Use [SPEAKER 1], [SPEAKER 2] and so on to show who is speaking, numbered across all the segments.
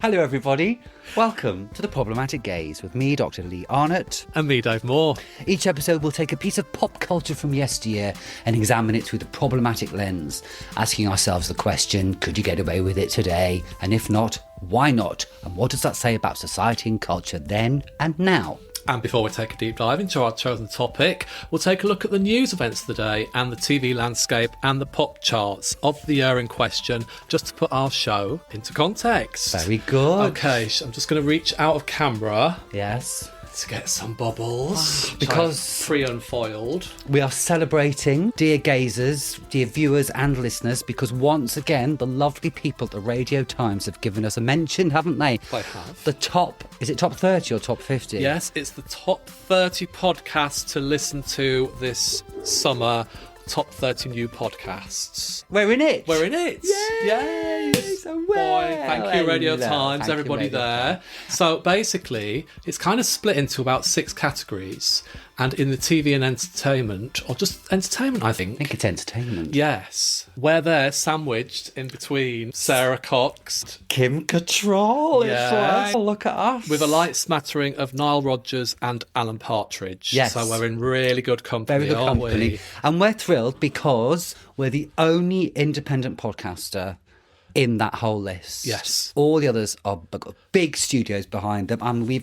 [SPEAKER 1] Hello everybody, welcome to The Problematic Gaze with me, Dr. Lee Arnott.
[SPEAKER 2] And me, Dave Moor.
[SPEAKER 1] Each episode will take a piece of pop culture from yesteryear and examine it through the problematic lens, asking ourselves the question, could you get away with it today? And if not, why not? And what does that say about society and culture then and now?
[SPEAKER 2] And before we take a deep dive into our chosen topic, we'll take a look at the news events of the day and the TV landscape and the pop charts of the year in question, just to put our show into context.
[SPEAKER 1] Very good.
[SPEAKER 2] Okay, I'm just going to reach out of camera.
[SPEAKER 1] Yes.
[SPEAKER 2] To get some bubbles.
[SPEAKER 1] Because
[SPEAKER 2] pre-unfoiled.
[SPEAKER 1] We are celebrating, dear gazers, dear viewers and listeners, because once again, the lovely people at the Radio Times have given us a mention, haven't they?
[SPEAKER 2] They have.
[SPEAKER 1] The top, is it top 30 or top 50?
[SPEAKER 2] Yes, it's the top 30 podcasts to listen to this summer. Top 30 new podcasts.
[SPEAKER 1] We're in it.
[SPEAKER 2] We're in it.
[SPEAKER 1] Yay! So well.
[SPEAKER 2] Boy, thank you, Radio Times,
[SPEAKER 1] Thank
[SPEAKER 2] everybody
[SPEAKER 1] you, Radio
[SPEAKER 2] there.
[SPEAKER 1] Times.
[SPEAKER 2] So basically, it's kind of split into about 6 categories. And in the TV and entertainment, or just entertainment, I
[SPEAKER 1] I think it's entertainment.
[SPEAKER 2] Yes. Where they're sandwiched in between Sarah Cox,
[SPEAKER 1] Kim Cattrall.
[SPEAKER 2] Yeah.
[SPEAKER 1] Look at us.
[SPEAKER 2] with a light smattering of Nile Rodgers and Alan Partridge.
[SPEAKER 1] Yes.
[SPEAKER 2] So we're in really good company,
[SPEAKER 1] Very good
[SPEAKER 2] aren't
[SPEAKER 1] company.
[SPEAKER 2] we?
[SPEAKER 1] And we're thrilled because we're the only independent podcaster in that whole list.
[SPEAKER 2] Yes.
[SPEAKER 1] All the others are got big studios behind them. And we've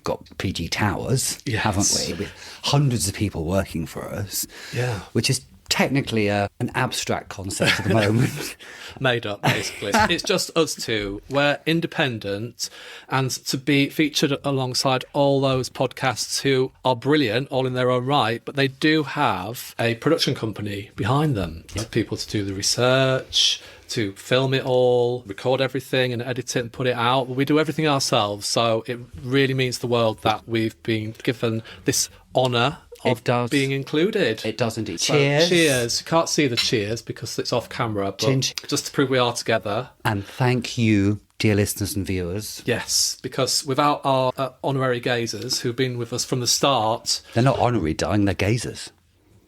[SPEAKER 1] got PG Towers,
[SPEAKER 2] Yes.
[SPEAKER 1] haven't we? With hundreds of people working for us.
[SPEAKER 2] Yeah.
[SPEAKER 1] Which is technically an abstract concept at the moment.
[SPEAKER 2] Made up, basically. It's just us two. We're independent, and to be featured alongside all those podcasts who are brilliant, all in their own right, but they do have a production company behind them. Like people to do the research, to film it all, record everything and edit it and put it out. We do everything ourselves, so it really means the world that we've been given this honour of being included.
[SPEAKER 1] It does indeed.
[SPEAKER 2] So,
[SPEAKER 1] Cheers.
[SPEAKER 2] cheers. You can't see the cheers because it's off camera, but
[SPEAKER 1] Ginge.
[SPEAKER 2] just to prove we are together.
[SPEAKER 1] And thank you, dear listeners and viewers.
[SPEAKER 2] Yes, because without our honorary gazers who've been with us from the start,
[SPEAKER 1] They're not honorary, darling, they're gazers.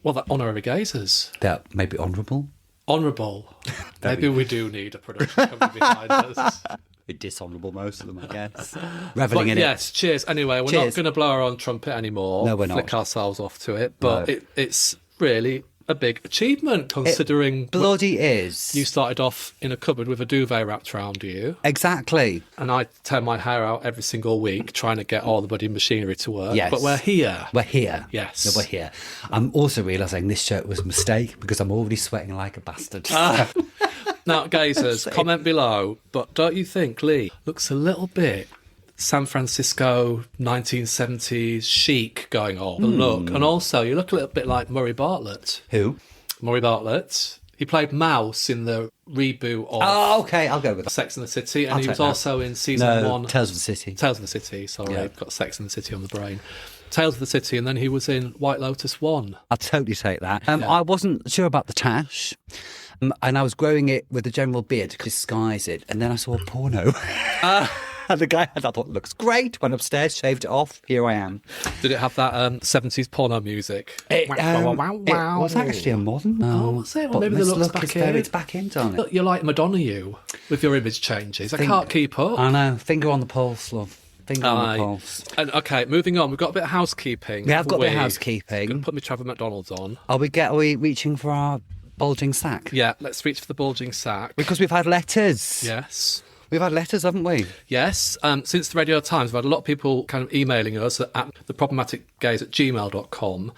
[SPEAKER 2] well, they're honorary gazers.
[SPEAKER 1] They're maybe honourable.
[SPEAKER 2] Honourable. Maybe we do need a production company behind us.
[SPEAKER 1] Dishonourable, most of them, I guess.
[SPEAKER 2] But
[SPEAKER 1] Revelling in
[SPEAKER 2] yes, cheers. Anyway, we're
[SPEAKER 1] Cheers.
[SPEAKER 2] not going to blow our own trumpet anymore.
[SPEAKER 1] No, we're not.
[SPEAKER 2] Flick ourselves off to it. But
[SPEAKER 1] No.
[SPEAKER 2] it's really a big achievement considering
[SPEAKER 1] it. Bloody is.
[SPEAKER 2] you started off in a cupboard with a duvet wrapped around you.
[SPEAKER 1] Exactly.
[SPEAKER 2] And I tear my hair out every single week trying to get all the bloody machinery to work.
[SPEAKER 1] Yes.
[SPEAKER 2] But we're here.
[SPEAKER 1] We're here.
[SPEAKER 2] Yes.
[SPEAKER 1] No, we're here. I'm also realising this shirt was a mistake because I'm already sweating like a bastard.
[SPEAKER 2] Now, gazers, comment below. But don't you think Lee looks a little bit San Francisco 1970s chic going on? The look. And also, you look a little bit like Murray Bartlett.
[SPEAKER 1] Who?
[SPEAKER 2] Murray Bartlett. He played Mouse in the reboot of
[SPEAKER 1] Oh, okay, I'll go with that.
[SPEAKER 2] Sex and the City. And
[SPEAKER 1] I'll
[SPEAKER 2] he
[SPEAKER 1] take
[SPEAKER 2] was
[SPEAKER 1] that.
[SPEAKER 2] also in season
[SPEAKER 1] No,
[SPEAKER 2] 1.
[SPEAKER 1] Tales of the City.
[SPEAKER 2] Tales of the City, sorry.
[SPEAKER 1] Yeah.
[SPEAKER 2] I've got Sex and the City on the brain. Tales of the City, and then he was in White Lotus 1.
[SPEAKER 1] I'll totally take that. I wasn't sure about the tash. And I was growing it with a general beard to disguise it. And then I saw a porno. And the guy I thought, looks great. Went upstairs, shaved it off. Here I am.
[SPEAKER 2] Did it have that 70s porno music?
[SPEAKER 1] It was actually a modern.
[SPEAKER 2] Oh, was it? Well,
[SPEAKER 1] but
[SPEAKER 2] maybe the
[SPEAKER 1] this
[SPEAKER 2] look's
[SPEAKER 1] look
[SPEAKER 2] back
[SPEAKER 1] is
[SPEAKER 2] in.
[SPEAKER 1] there, it's back in, darling.
[SPEAKER 2] Look, you're like Madonna, you, with your image changes. I can't keep up.
[SPEAKER 1] I know. Finger on the pulse, love. Finger on
[SPEAKER 2] Aye.
[SPEAKER 1] the pulse.
[SPEAKER 2] And, okay, moving on. We've got a bit of housekeeping.
[SPEAKER 1] We have got a bit of
[SPEAKER 2] Gonna
[SPEAKER 1] housekeeping.
[SPEAKER 2] put me Trevor McDonald's on.
[SPEAKER 1] Are we reaching for our bulging sack?
[SPEAKER 2] Yeah, let's reach for the bulging sack.
[SPEAKER 1] Because we've had letters.
[SPEAKER 2] Yes.
[SPEAKER 1] We've had letters, haven't we?
[SPEAKER 2] Yes. Since the Radio Times, we've had a lot of people kind of emailing us at theproblematicgaze@gmail.com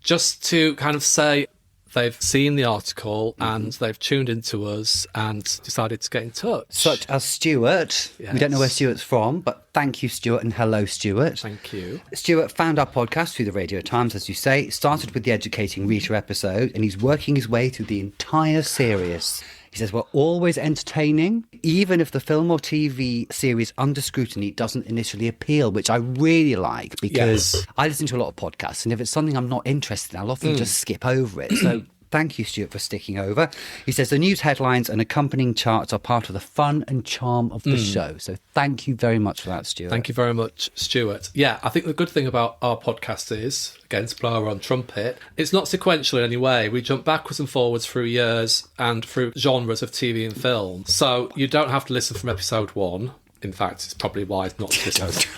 [SPEAKER 2] just to kind of say they've seen the article and they've tuned into us and decided to get in touch.
[SPEAKER 1] Such as Stuart.
[SPEAKER 2] Yes.
[SPEAKER 1] We don't know where Stuart's from, but thank you, Stuart, and hello, Stuart.
[SPEAKER 2] Thank you.
[SPEAKER 1] Stuart found our podcast through the Radio Times, as you say, started with the Educating Reader episode, and he's working his way through the entire series. He says, we're always entertaining, even if the film or TV series under scrutiny doesn't initially appeal, which I really like because
[SPEAKER 2] Yes.
[SPEAKER 1] I listen to a lot of podcasts, and if it's something I'm not interested in, I'll often just skip over it. So thank you, Stuart, for sticking over. He says the news headlines and accompanying charts are part of the fun and charm of the show. So thank you very much for that, Stuart.
[SPEAKER 2] Thank you very much, Stuart. Yeah, I think the good thing about our podcast is, again, to blow our own trumpet, it's not sequential in any way. We jump backwards and forwards through years and through genres of TV and film. So you don't have to listen from episode 1. In fact, it's probably wise not to listen to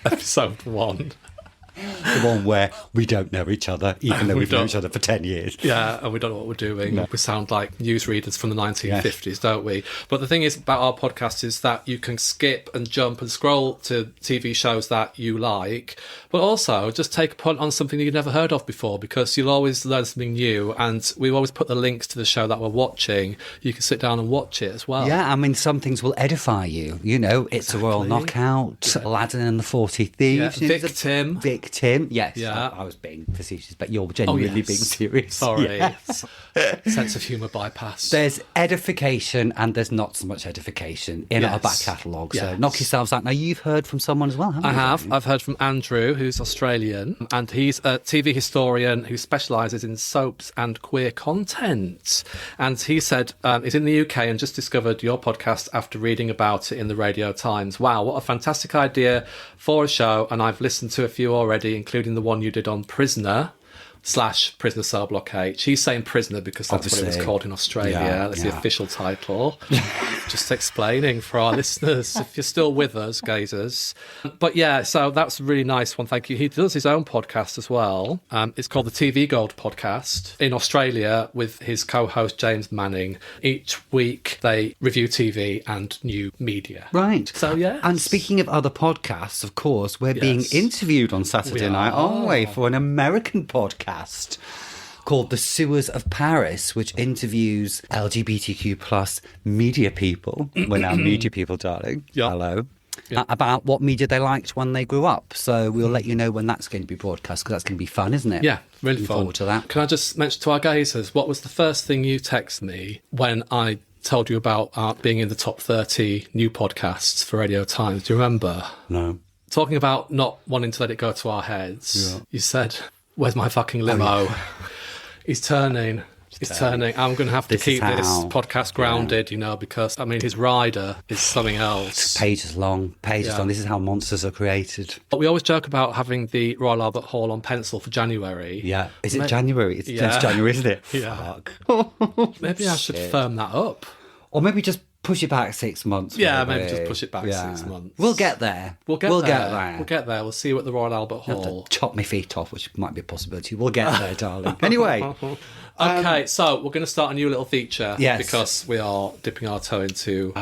[SPEAKER 2] episode 1.
[SPEAKER 1] The one where we don't know each other, even though we've known each other for 10 years.
[SPEAKER 2] Yeah, and we don't know what we're doing. No. We sound like newsreaders from the 1950s, don't we? But the thing is about our podcast is that you can skip and jump and scroll to TV shows that you like, but also just take a punt on something that you've never heard of before, because you'll always learn something new, and we always put the links to the show that we're watching. You can sit down and watch it as well.
[SPEAKER 1] Yeah, I mean, some things will edify you. You know, It's a Royal Knockout, Aladdin and the 40 Thieves.
[SPEAKER 2] Yeah.
[SPEAKER 1] Victim. Yes,
[SPEAKER 2] Yeah.
[SPEAKER 1] I was being facetious, but you're genuinely being serious.
[SPEAKER 2] Sorry.
[SPEAKER 1] Yes.
[SPEAKER 2] Sense of humour bypass.
[SPEAKER 1] There's edification and there's not so much edification in our back catalogue. So knock yourselves out. Now, you've heard from someone as well, haven't you?
[SPEAKER 2] I have. I've heard from Andrew, who's Australian, and he's a TV historian who specialises in soaps and queer content. And he said he's in the UK and just discovered your podcast after reading about it in the Radio Times. Wow, what a fantastic idea for a show. And I've listened to a few already, including the one you did on Prisoner / Prisoner Cell Block H. He's saying Prisoner because that's what it was called in Australia. That's the official title. Just explaining for our listeners, if you're still with us, gazers. But yeah, so that's a really nice one. Thank you. He does his own podcast as well. It's called the TV Gold Podcast in Australia with his co-host James Manning. Each week they review TV and new media.
[SPEAKER 1] Right.
[SPEAKER 2] So yeah.
[SPEAKER 1] And speaking of other podcasts, of course, we're being interviewed on Saturday night, aren't we, for an American podcast called The Sewers of Paris, which interviews LGBTQ plus media people. We're now media people, darling.
[SPEAKER 2] Yep.
[SPEAKER 1] Hello.
[SPEAKER 2] Yep.
[SPEAKER 1] About what media they liked when they grew up. So we'll let you know when that's going to be broadcast, because that's going to be fun, isn't it?
[SPEAKER 2] Yeah, really
[SPEAKER 1] Looking
[SPEAKER 2] fun.
[SPEAKER 1] forward to that.
[SPEAKER 2] Can I just mention to our gazers, what was the first thing you texted me when I told you about being in the top 30 new podcasts for Radio Times? Do you remember?
[SPEAKER 1] No.
[SPEAKER 2] Talking about not wanting to let it go to our heads, you said, "Where's my fucking limo?"
[SPEAKER 1] Oh, yeah.
[SPEAKER 2] He's turning. I'm going to have to keep this podcast grounded, because, I mean, his rider is something else.
[SPEAKER 1] Pages long. This is how monsters are created.
[SPEAKER 2] But we always joke about having the Royal Albert Hall on pencil for January.
[SPEAKER 1] Yeah. Is it January? It's January, isn't it?
[SPEAKER 2] Yeah.
[SPEAKER 1] Fuck.
[SPEAKER 2] Maybe I should firm that up.
[SPEAKER 1] Or maybe just push it back 6 months.
[SPEAKER 2] Yeah, maybe just push it back 6 months.
[SPEAKER 1] We'll get there.
[SPEAKER 2] We'll get there. We'll see you at the Royal Albert Hall.
[SPEAKER 1] Chop my feet off, which might be a possibility. We'll get there, darling. Anyway.
[SPEAKER 2] Okay, so we're going to start a new little feature.
[SPEAKER 1] Yes.
[SPEAKER 2] Because we are dipping our toe into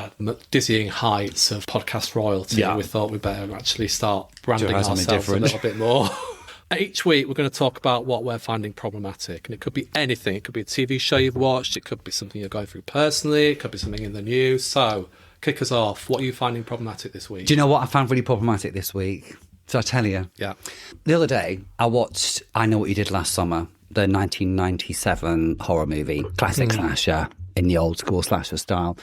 [SPEAKER 2] dizzying heights of podcast royalty.
[SPEAKER 1] Yeah.
[SPEAKER 2] We thought we'd better actually start branding
[SPEAKER 1] Do something
[SPEAKER 2] ourselves
[SPEAKER 1] different.
[SPEAKER 2] a little bit more. Each week, we're going to talk about what we're finding problematic. And it could be anything. It could be a TV show you've watched. It could be something you're going through personally. It could be something in the news. So, kick us off. What are you finding problematic this week?
[SPEAKER 1] Do you know what I found really problematic this week? So I tell you.
[SPEAKER 2] Yeah.
[SPEAKER 1] The other day, I watched I Know What You Did Last Summer, the 1997 horror movie, classic slasher in the old school slasher style.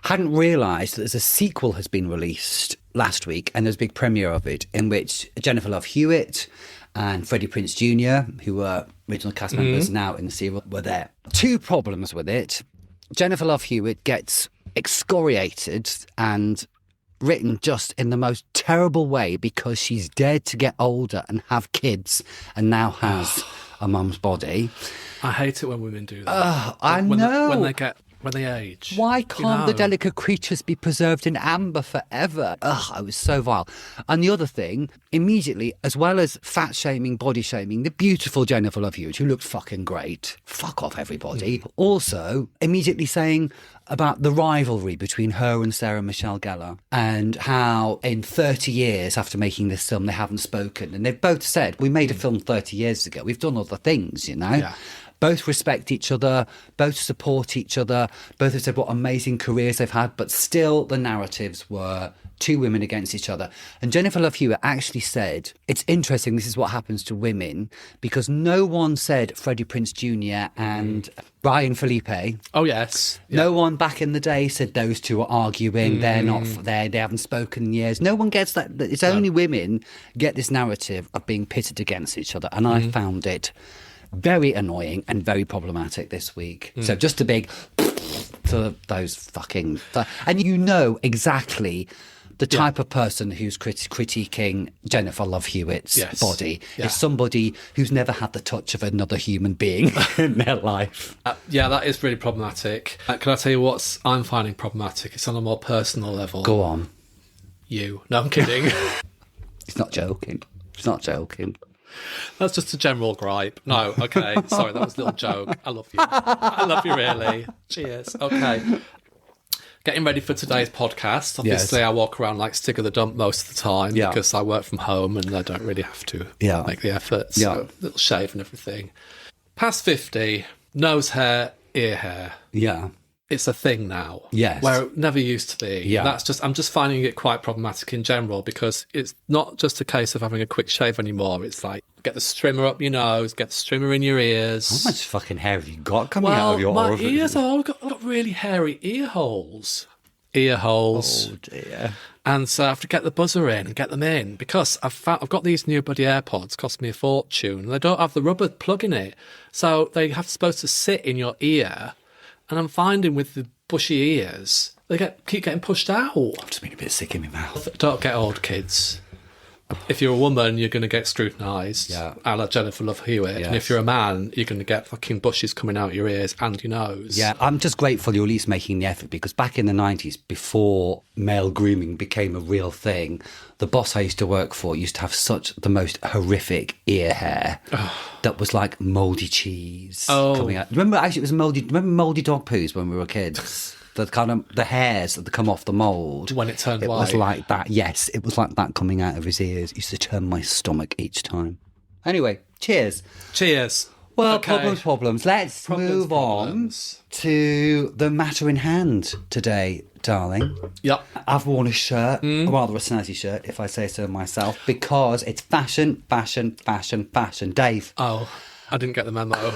[SPEAKER 1] Hadn't realised that there's a sequel has been released last week, and there's a big premiere of it, in which Jennifer Love Hewitt and Freddie Prinze Jr., who were original cast members now in the serial, were there. Two problems with it. Jennifer Love Hewitt gets excoriated and written just in the most terrible way because she's dared to get older and have kids and now has a mum's body.
[SPEAKER 2] I hate it when women do that.
[SPEAKER 1] I know.
[SPEAKER 2] When they age.
[SPEAKER 1] Why can't the delicate creatures be preserved in amber forever? Ugh, it was so vile. And the other thing, immediately, as well as fat shaming, body shaming, the beautiful Jennifer Love Hewitt, who looked fucking great. Fuck off, everybody. Also, immediately saying about the rivalry between her and Sarah Michelle Gellar, and how in 30 years after making this film, they haven't spoken. And they've both said, we made a film 30 years ago. We've done other things,
[SPEAKER 2] Yeah.
[SPEAKER 1] Both respect each other, both support each other, both have said what amazing careers they've had, but still the narratives were two women against each other. And Jennifer Love Hewitt actually said, it's interesting, this is what happens to women, because no one said Freddie Prinze Jr. and Ryan Felipe.
[SPEAKER 2] Oh, yes. Yeah.
[SPEAKER 1] No one back in the day said those two are arguing, they're not there, they haven't spoken in years. No one gets that. It's only women get this narrative of being pitted against each other. And I found it very annoying and very problematic this week. So just a big to those fucking... And you know exactly the type of person who's critiquing Jennifer Love Hewitt's body is somebody who's never had the touch of another human being in their life.
[SPEAKER 2] Yeah, that is really problematic. Can I tell you what I'm finding problematic? It's on a more personal level.
[SPEAKER 1] Go on.
[SPEAKER 2] You. No, I'm kidding.
[SPEAKER 1] He's not joking. He's not joking.
[SPEAKER 2] That's just a general gripe. No, okay. Sorry, that was a little joke. I love you. I love you, really. Cheers. Okay. Getting ready for today's podcast. Obviously,
[SPEAKER 1] Yes.
[SPEAKER 2] I walk around like stick of the dump most of the time because I work from home and I don't really have to make the effort. So, little shave and everything. Past 50, nose hair, ear hair.
[SPEAKER 1] Yeah.
[SPEAKER 2] It's a thing now.
[SPEAKER 1] Yes.
[SPEAKER 2] Where it never used to be.
[SPEAKER 1] Yeah.
[SPEAKER 2] I'm just finding it quite problematic in general because it's not just a case of having a quick shave anymore. It's like, get the strimmer up your nose, get the strimmer in your ears.
[SPEAKER 1] How much fucking hair have you got coming out of your
[SPEAKER 2] my
[SPEAKER 1] orifice?
[SPEAKER 2] ears, I've got really hairy ear holes. Ear holes.
[SPEAKER 1] Oh, dear.
[SPEAKER 2] And so I have to get the buzzer in and get them in because I've got these new bloody AirPods, cost me a fortune, and they don't have the rubber plug in it. So they supposed to sit in your ear. And I'm finding with the bushy ears, they keep getting pushed out.
[SPEAKER 1] I've just been a bit sick in my mouth.
[SPEAKER 2] Don't get old, kids. If you're a woman, you're going to get scrutinised.
[SPEAKER 1] Yeah.
[SPEAKER 2] A la Jennifer Love Hewitt.
[SPEAKER 1] Yes.
[SPEAKER 2] And if you're a man, you're going to get fucking bushes coming out your ears and your nose.
[SPEAKER 1] Yeah, I'm just grateful you're at least making the effort because back in the 90s, before male grooming became a real thing, the boss I used to work for used to have such the most horrific ear hair that was like mouldy cheese coming out. Remember, actually, it was remember mouldy dog poos when we were kids? The kind of the hairs that come off the mould.
[SPEAKER 2] When it turned
[SPEAKER 1] white. It was like that, yes. It was like that coming out of his ears. It used to turn my stomach each time. Anyway, cheers.
[SPEAKER 2] Cheers.
[SPEAKER 1] Well,
[SPEAKER 2] Okay.
[SPEAKER 1] problems. Let's move on to the matter in hand today, darling.
[SPEAKER 2] Yep.
[SPEAKER 1] I've worn a shirt, rather a snazzy shirt, if I say so myself, because it's fashion. Dave.
[SPEAKER 2] Oh, I didn't get the memo.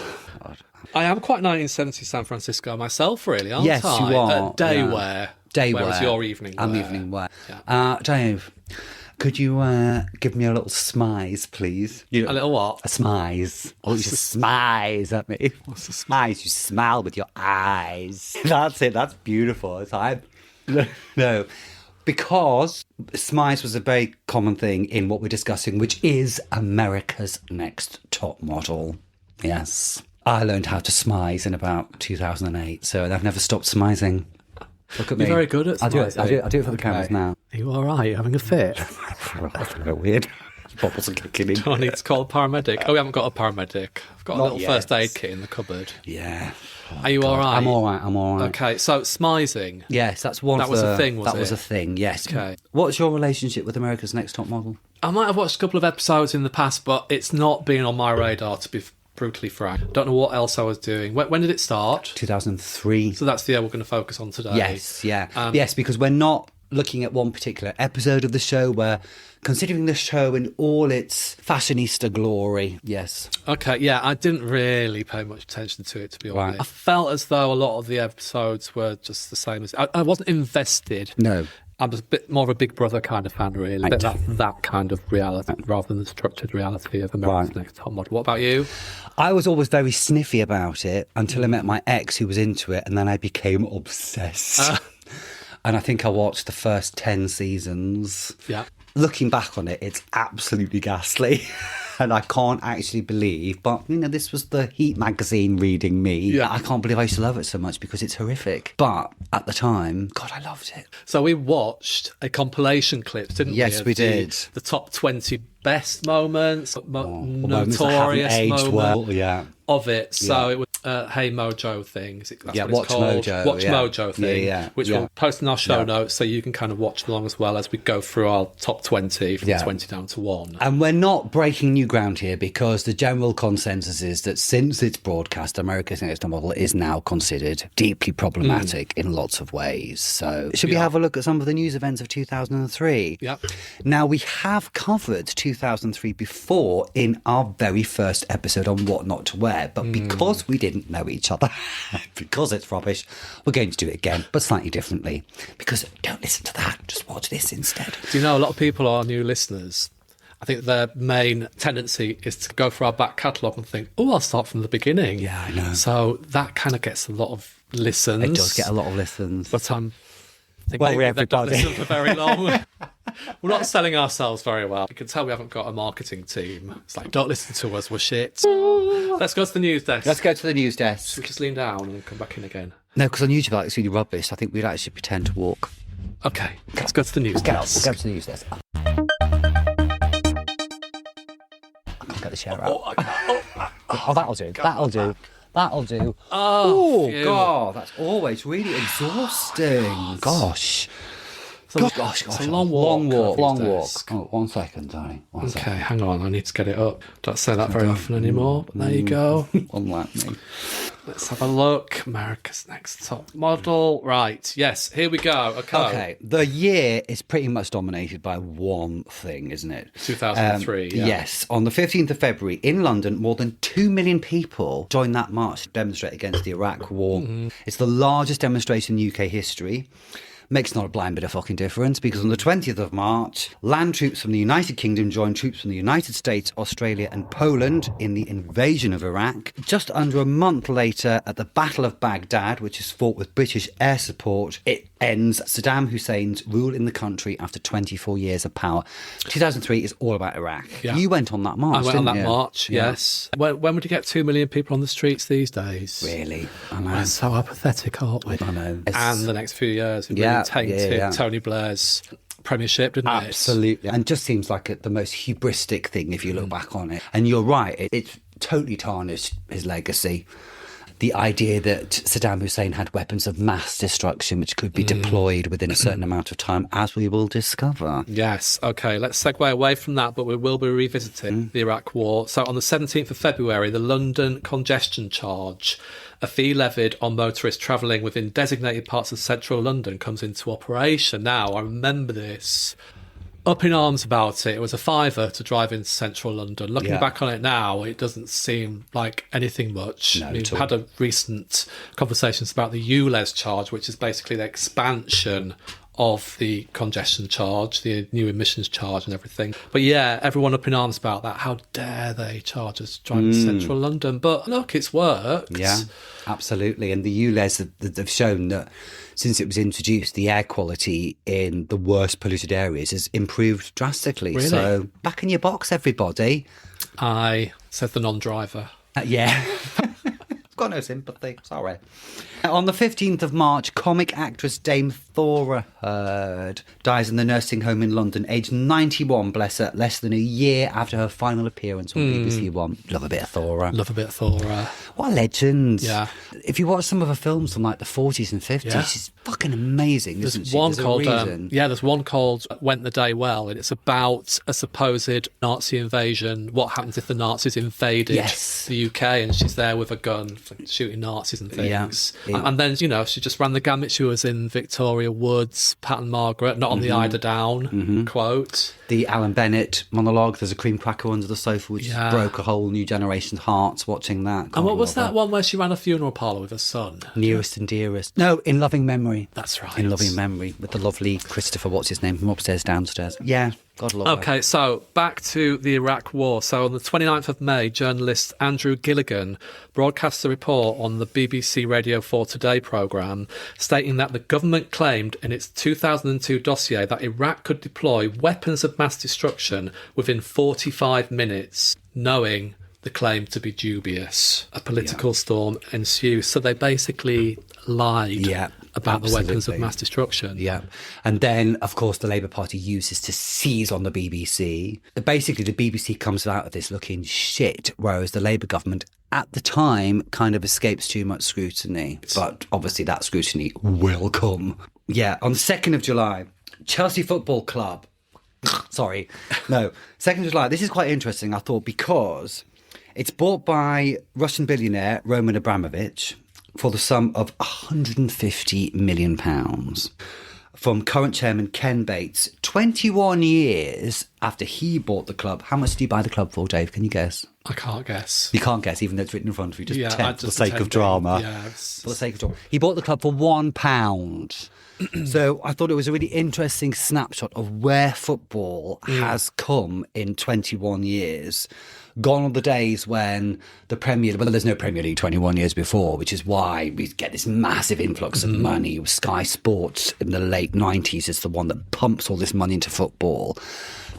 [SPEAKER 2] I am quite 1970s San Francisco myself, really, aren't
[SPEAKER 1] Yes,
[SPEAKER 2] I?
[SPEAKER 1] you are.
[SPEAKER 2] Day
[SPEAKER 1] Yeah.
[SPEAKER 2] wear.
[SPEAKER 1] Day
[SPEAKER 2] Whereas
[SPEAKER 1] wear.
[SPEAKER 2] your evening wear.
[SPEAKER 1] I'm evening wear.
[SPEAKER 2] Yeah.
[SPEAKER 1] Dave, could you give me a little smize, please?
[SPEAKER 2] A little what?
[SPEAKER 1] A smize. Oh, you smize at me. What's a smize? You smile with your eyes. That's it. That's beautiful. It's like, no. Because smize was a very common thing in what we're discussing, which is America's Next Top Model. Yes. I learned how to smize in about 2008, so I've never stopped smizing. Look at me.
[SPEAKER 2] You're very good at smizing.
[SPEAKER 1] I do it for the cameras now.
[SPEAKER 2] Are you all right? Having a fit?
[SPEAKER 1] That's a bit weird. Bubbles are kicking in.
[SPEAKER 2] Do I need to call a paramedic? Oh, we haven't got a paramedic. I've got a
[SPEAKER 1] Not
[SPEAKER 2] little
[SPEAKER 1] yet.
[SPEAKER 2] first aid kit in the cupboard.
[SPEAKER 1] Yeah.
[SPEAKER 2] Are you all right?
[SPEAKER 1] I'm all right.
[SPEAKER 2] Okay, so smizing.
[SPEAKER 1] Yes, that's one.
[SPEAKER 2] That was a thing, was
[SPEAKER 1] That was
[SPEAKER 2] it?
[SPEAKER 1] a thing. Yes.
[SPEAKER 2] Okay.
[SPEAKER 1] What's your relationship with America's Next Top Model?
[SPEAKER 2] I might have watched a couple of episodes in the past, but it's not been on my radar, to be brutally frank. Don't know what else I was doing. When did it start?
[SPEAKER 1] 2003.
[SPEAKER 2] So that's the year we're going to focus on today.
[SPEAKER 1] Yes, yeah. Yes, because we're not looking at one particular episode of the show. We're considering the show in all its fashionista glory. Yes.
[SPEAKER 2] Okay, yeah, I didn't really pay much attention to it, to be honest.
[SPEAKER 1] Right.
[SPEAKER 2] I felt as though a lot of the episodes were just the same as... I wasn't invested.
[SPEAKER 1] No.
[SPEAKER 2] I was a bit more of a Big Brother kind of fan, really.
[SPEAKER 1] Right.
[SPEAKER 2] That kind of reality, rather than the structured reality of America's
[SPEAKER 1] Right.
[SPEAKER 2] Next Top Model. What about you?
[SPEAKER 1] I was always very sniffy about it until I met my ex who was into it, and then I became obsessed. And I think I watched the first 10 seasons.
[SPEAKER 2] Yeah.
[SPEAKER 1] Looking back on it, it's absolutely ghastly. And I can't actually believe, but, you know, this was the Heat magazine reading me.
[SPEAKER 2] Yeah.
[SPEAKER 1] I can't believe I used to love it so much because it's horrific. But at the time, God, I loved it.
[SPEAKER 2] So we watched a compilation clip, didn't we?
[SPEAKER 1] Yes,
[SPEAKER 2] of
[SPEAKER 1] we did.
[SPEAKER 2] The top 20 best moments,
[SPEAKER 1] Moments that haven't
[SPEAKER 2] notorious
[SPEAKER 1] aged
[SPEAKER 2] moment
[SPEAKER 1] well, yeah.
[SPEAKER 2] of it. So
[SPEAKER 1] Yeah.
[SPEAKER 2] it was Hey Mojo thing. That's
[SPEAKER 1] Yeah,
[SPEAKER 2] what it's
[SPEAKER 1] Watch
[SPEAKER 2] called.
[SPEAKER 1] Mojo,
[SPEAKER 2] Watch
[SPEAKER 1] yeah.
[SPEAKER 2] Mojo thing,
[SPEAKER 1] Yeah,
[SPEAKER 2] which
[SPEAKER 1] yeah.
[SPEAKER 2] we'll post in our show
[SPEAKER 1] Yeah.
[SPEAKER 2] notes so you can kind of watch along as well as we go through our top 20 from
[SPEAKER 1] Yeah.
[SPEAKER 2] 20 down to 1.
[SPEAKER 1] And we're not breaking new ground here because the general consensus is that since its broadcast, America's Next Top Model is now considered deeply problematic in lots of ways. So should we
[SPEAKER 2] Yeah.
[SPEAKER 1] have a look at some of the news events of 2003?
[SPEAKER 2] Yep.
[SPEAKER 1] Now, we have covered 2003 before in our very first episode on What Not to Wear, but because we didn't know each other, because it's rubbish, we're going to do it again, but slightly differently. Because don't listen to that, just watch this instead.
[SPEAKER 2] Do you know a lot of people are new listeners? I think their main tendency is to go through our back catalogue and think, oh, I'll start from the beginning.
[SPEAKER 1] Yeah, I know.
[SPEAKER 2] So that kind of gets a lot of listens.
[SPEAKER 1] It does get a lot of listens.
[SPEAKER 2] But I think
[SPEAKER 1] Well,
[SPEAKER 2] maybe they don't
[SPEAKER 1] everybody.
[SPEAKER 2] listen for very long. We're not selling ourselves very well. You can tell we haven't got a marketing team. It's like, don't listen to us, we're shit. Let's go to the news desk.
[SPEAKER 1] Let's go to the news desk.
[SPEAKER 2] Should we just lean down and come back in again?
[SPEAKER 1] No, because on YouTube, like, it's really rubbish. I think we'd actually pretend to walk.
[SPEAKER 2] Okay, let's go to the news desk.
[SPEAKER 1] We'll go to the news desk. I can't get the chair out. Oh, that'll do. That'll do. That'll do.
[SPEAKER 2] Oh,
[SPEAKER 1] God, that's always really exhausting. Gosh. Gosh.
[SPEAKER 2] It's a long walk.
[SPEAKER 1] Long walk. Oh, 1 second, darling.
[SPEAKER 2] Okay, hang on. I need to get it up. Don't say that very often anymore. But there you go.
[SPEAKER 1] Unlike me.
[SPEAKER 2] Let's have a look. America's Next Top Model. Right. Yes, here we go.
[SPEAKER 1] Okay. The year is pretty much dominated by one thing, isn't it?
[SPEAKER 2] 2003. Yeah.
[SPEAKER 1] Yes. On the 15th of February in London, more than 2 million people joined that march to demonstrate against the Iraq War. It's the largest demonstration in UK history. Makes not a blind bit of fucking difference, because on the 20th of March, land troops from the United Kingdom joined troops from the United States, Australia and Poland in the invasion of Iraq. Just under a month later, at the Battle of Baghdad, which is fought with British air support, it ends Saddam Hussein's rule in the country after 24 years of power. 2003 is all about Iraq.
[SPEAKER 2] Yeah.
[SPEAKER 1] You went on that march,
[SPEAKER 2] I went on that
[SPEAKER 1] didn't you?
[SPEAKER 2] march, yes. When would you get 2 million people on the streets these days?
[SPEAKER 1] Really? I know.
[SPEAKER 2] We're so apathetic, aren't we?
[SPEAKER 1] I know.
[SPEAKER 2] And the next few years, it really tainted Tony Blair's premiership, didn't it?
[SPEAKER 1] Absolutely. And just seems like the most hubristic thing if you look back on it. And you're right, it's totally tarnished his legacy. The idea that Saddam Hussein had weapons of mass destruction which could be deployed within a certain amount of time, as we will discover.
[SPEAKER 2] Yes, okay, let's segue away from that, but we will be revisiting the Iraq War. So on the 17th of February, the London congestion charge, a fee levied on motorists travelling within designated parts of central London, comes into operation. Now, I remember this. Up in arms about it. It was a $5 to drive into central London. Looking back on it now, it doesn't seem like anything much.
[SPEAKER 1] No,
[SPEAKER 2] We've had a recent conversations about the ULEZ charge, which is basically the expansion of the congestion charge, the new emissions charge and everything. But yeah, everyone up in arms about that. How dare they charge us driving to central London? But look, it's worked.
[SPEAKER 1] Yeah, absolutely. And the ULEZ, they've shown that since it was introduced, the air quality in the worst polluted areas has improved drastically.
[SPEAKER 2] Really?
[SPEAKER 1] So back in your box, everybody.
[SPEAKER 2] I said the non-driver.
[SPEAKER 1] Yeah. Got no sympathy, sorry. On the 15th of March, comic actress Dame Thora Hird dies in the nursing home in London, aged 91, bless her, less than a year after her final appearance on BBC One. Love a bit of Thora.
[SPEAKER 2] Love a bit of Thora.
[SPEAKER 1] What a legend.
[SPEAKER 2] Yeah.
[SPEAKER 1] If you watch some of her films from like the 40s and 50s, she's fucking amazing, isn't she?
[SPEAKER 2] One
[SPEAKER 1] There's
[SPEAKER 2] called,
[SPEAKER 1] a reason.
[SPEAKER 2] there's one called Went the Day Well, and it's about a supposed Nazi invasion. What happens if the Nazis invaded the UK, and she's there with a gun shooting Nazis and things.
[SPEAKER 1] Yeah.
[SPEAKER 2] And then, she just ran the gamut. She was in Victoria Woods, Pat and Margaret, not on the Eider Down quote.
[SPEAKER 1] The Alan Bennett monologue, there's a cream cracker under the sofa, which broke a whole new generation's hearts watching that.
[SPEAKER 2] And what was that one where she ran a funeral parlour with her son?
[SPEAKER 1] Nearest and Dearest. No, In Loving Memory.
[SPEAKER 2] That's right.
[SPEAKER 1] In Loving Memory, with the lovely Christopher, what's his name, from upstairs, downstairs. Yeah, God love her.
[SPEAKER 2] Okay, so back to the Iraq War. So on the 29th of May, journalist Andrew Gilligan broadcast a report on the BBC Radio 4 Today programme stating that the government claimed in its 2002 dossier that Iraq could deploy weapons of mass destruction within 45 minutes, knowing the claim to be dubious. A political storm ensues. So they basically lied about the weapons of mass destruction.
[SPEAKER 1] Yeah. And then, of course, the Labour Party uses to seize on the BBC. Basically, the BBC comes out of this looking shit, whereas the Labour government at the time kind of escapes too much scrutiny. But obviously that scrutiny will come. Yeah, on the 2nd of July, Chelsea Football Club. Sorry. No, 2nd of July. This is quite interesting, I thought, because it's bought by Russian billionaire Roman Abramovich for the sum of £150 million from current chairman Ken Bates. 21 years after he bought the club. How much did he buy the club for, Dave? Can you guess?
[SPEAKER 2] I can't guess.
[SPEAKER 1] You can't guess, even though it's written in front of you. Just pretend for the sake of
[SPEAKER 2] pretending.
[SPEAKER 1] drama.
[SPEAKER 2] Yeah,
[SPEAKER 1] For the sake of drama. He bought the club for £1. So I thought it was a really interesting snapshot of where football has come in 21 years. Gone are the days when the Premier League, well, there's no Premier League 21 years before, which is why we get this massive influx of money. Sky Sports in the late 90s is the one that pumps all this money into football.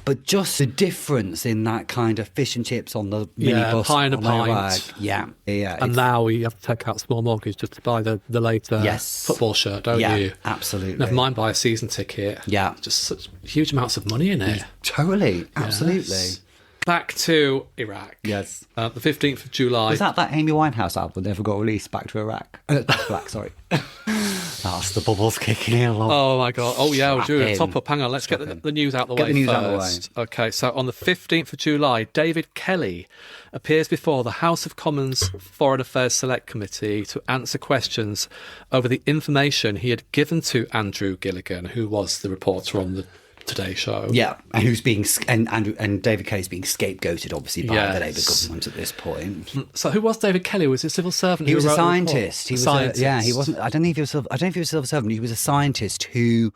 [SPEAKER 1] But but just the difference in that kind of fish and chips on the minibus.
[SPEAKER 2] Pie and a
[SPEAKER 1] on the
[SPEAKER 2] pint.
[SPEAKER 1] rag. Yeah.
[SPEAKER 2] And now you have to take out a small mortgage just to buy the later football shirt, don't you?
[SPEAKER 1] Absolutely.
[SPEAKER 2] Never mind buy a season ticket.
[SPEAKER 1] Yeah.
[SPEAKER 2] Just such huge amounts of money in it.
[SPEAKER 1] Totally. Absolutely.
[SPEAKER 2] Yes. Back to Iraq.
[SPEAKER 1] Yes.
[SPEAKER 2] The 15th of July.
[SPEAKER 1] Was that Amy Winehouse album never got released? Back to Iraq. Back to Iraq, sorry. That's the bubbles kicking in.
[SPEAKER 2] Oh my God. Oh yeah, we'll do a top up. Hang on, let's get the news out the way
[SPEAKER 1] the news
[SPEAKER 2] first.
[SPEAKER 1] out the way.
[SPEAKER 2] Okay, so on the 15th of July, David Kelly appears before the House of Commons Foreign Affairs Select Committee to answer questions over the information he had given to Andrew Gilligan, who was the reporter on the Today Show.
[SPEAKER 1] Yeah, and who's being and David Kelly's being scapegoated, obviously, by the Labour government at this point.
[SPEAKER 2] So, who was David Kelly? Was he a civil servant?
[SPEAKER 1] He was a scientist.
[SPEAKER 2] He was scientist.
[SPEAKER 1] He wasn't. I don't think he was a civil servant. He was a scientist who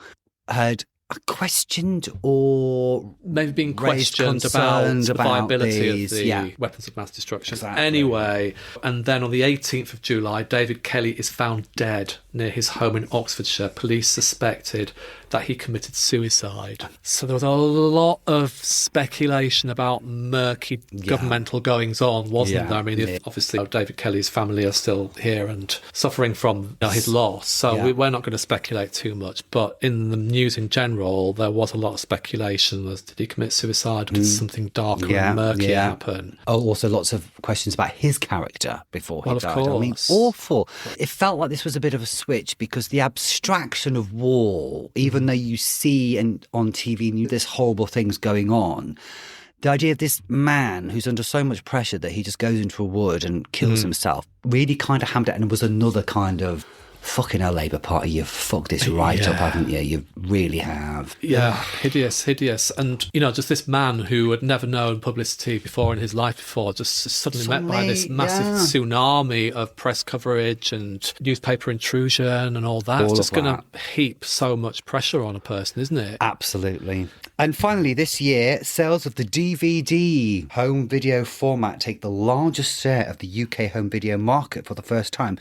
[SPEAKER 1] had questioned or
[SPEAKER 2] maybe being questioned about the viability of the weapons of mass destruction.
[SPEAKER 1] Exactly.
[SPEAKER 2] Anyway, and then on the 18th of July, David Kelly is found dead near his home in Oxfordshire. Police suspected that he committed suicide. So there was a lot of speculation about murky governmental goings-on, wasn't there? I mean, obviously David Kelly's family are still here and suffering from his loss, so we're not going to speculate too much. But in the news in general, there was a lot of speculation as did he commit suicide, or did something darker and murky happen?
[SPEAKER 1] Oh, also lots of questions about his character before he died.
[SPEAKER 2] Of course.
[SPEAKER 1] I mean, awful. It felt like this was a bit of a switch because the abstraction of war, even though you see and on TV there's horrible things going on, the idea of this man who's under so much pressure that he just goes into a wood and kills himself really kind of hammed it, and it was another kind of fucking hell, Labour Party, you've fucked this right up, haven't you? You really have.
[SPEAKER 2] Yeah, hideous. And, just this man who had never known publicity before in his life before, just suddenly met by this massive tsunami of press coverage and newspaper intrusion and all that. It's just going to heap so much pressure on a person, isn't it?
[SPEAKER 1] Absolutely. And finally, this year, sales of the DVD home video format take the largest share of the UK home video market for the first time.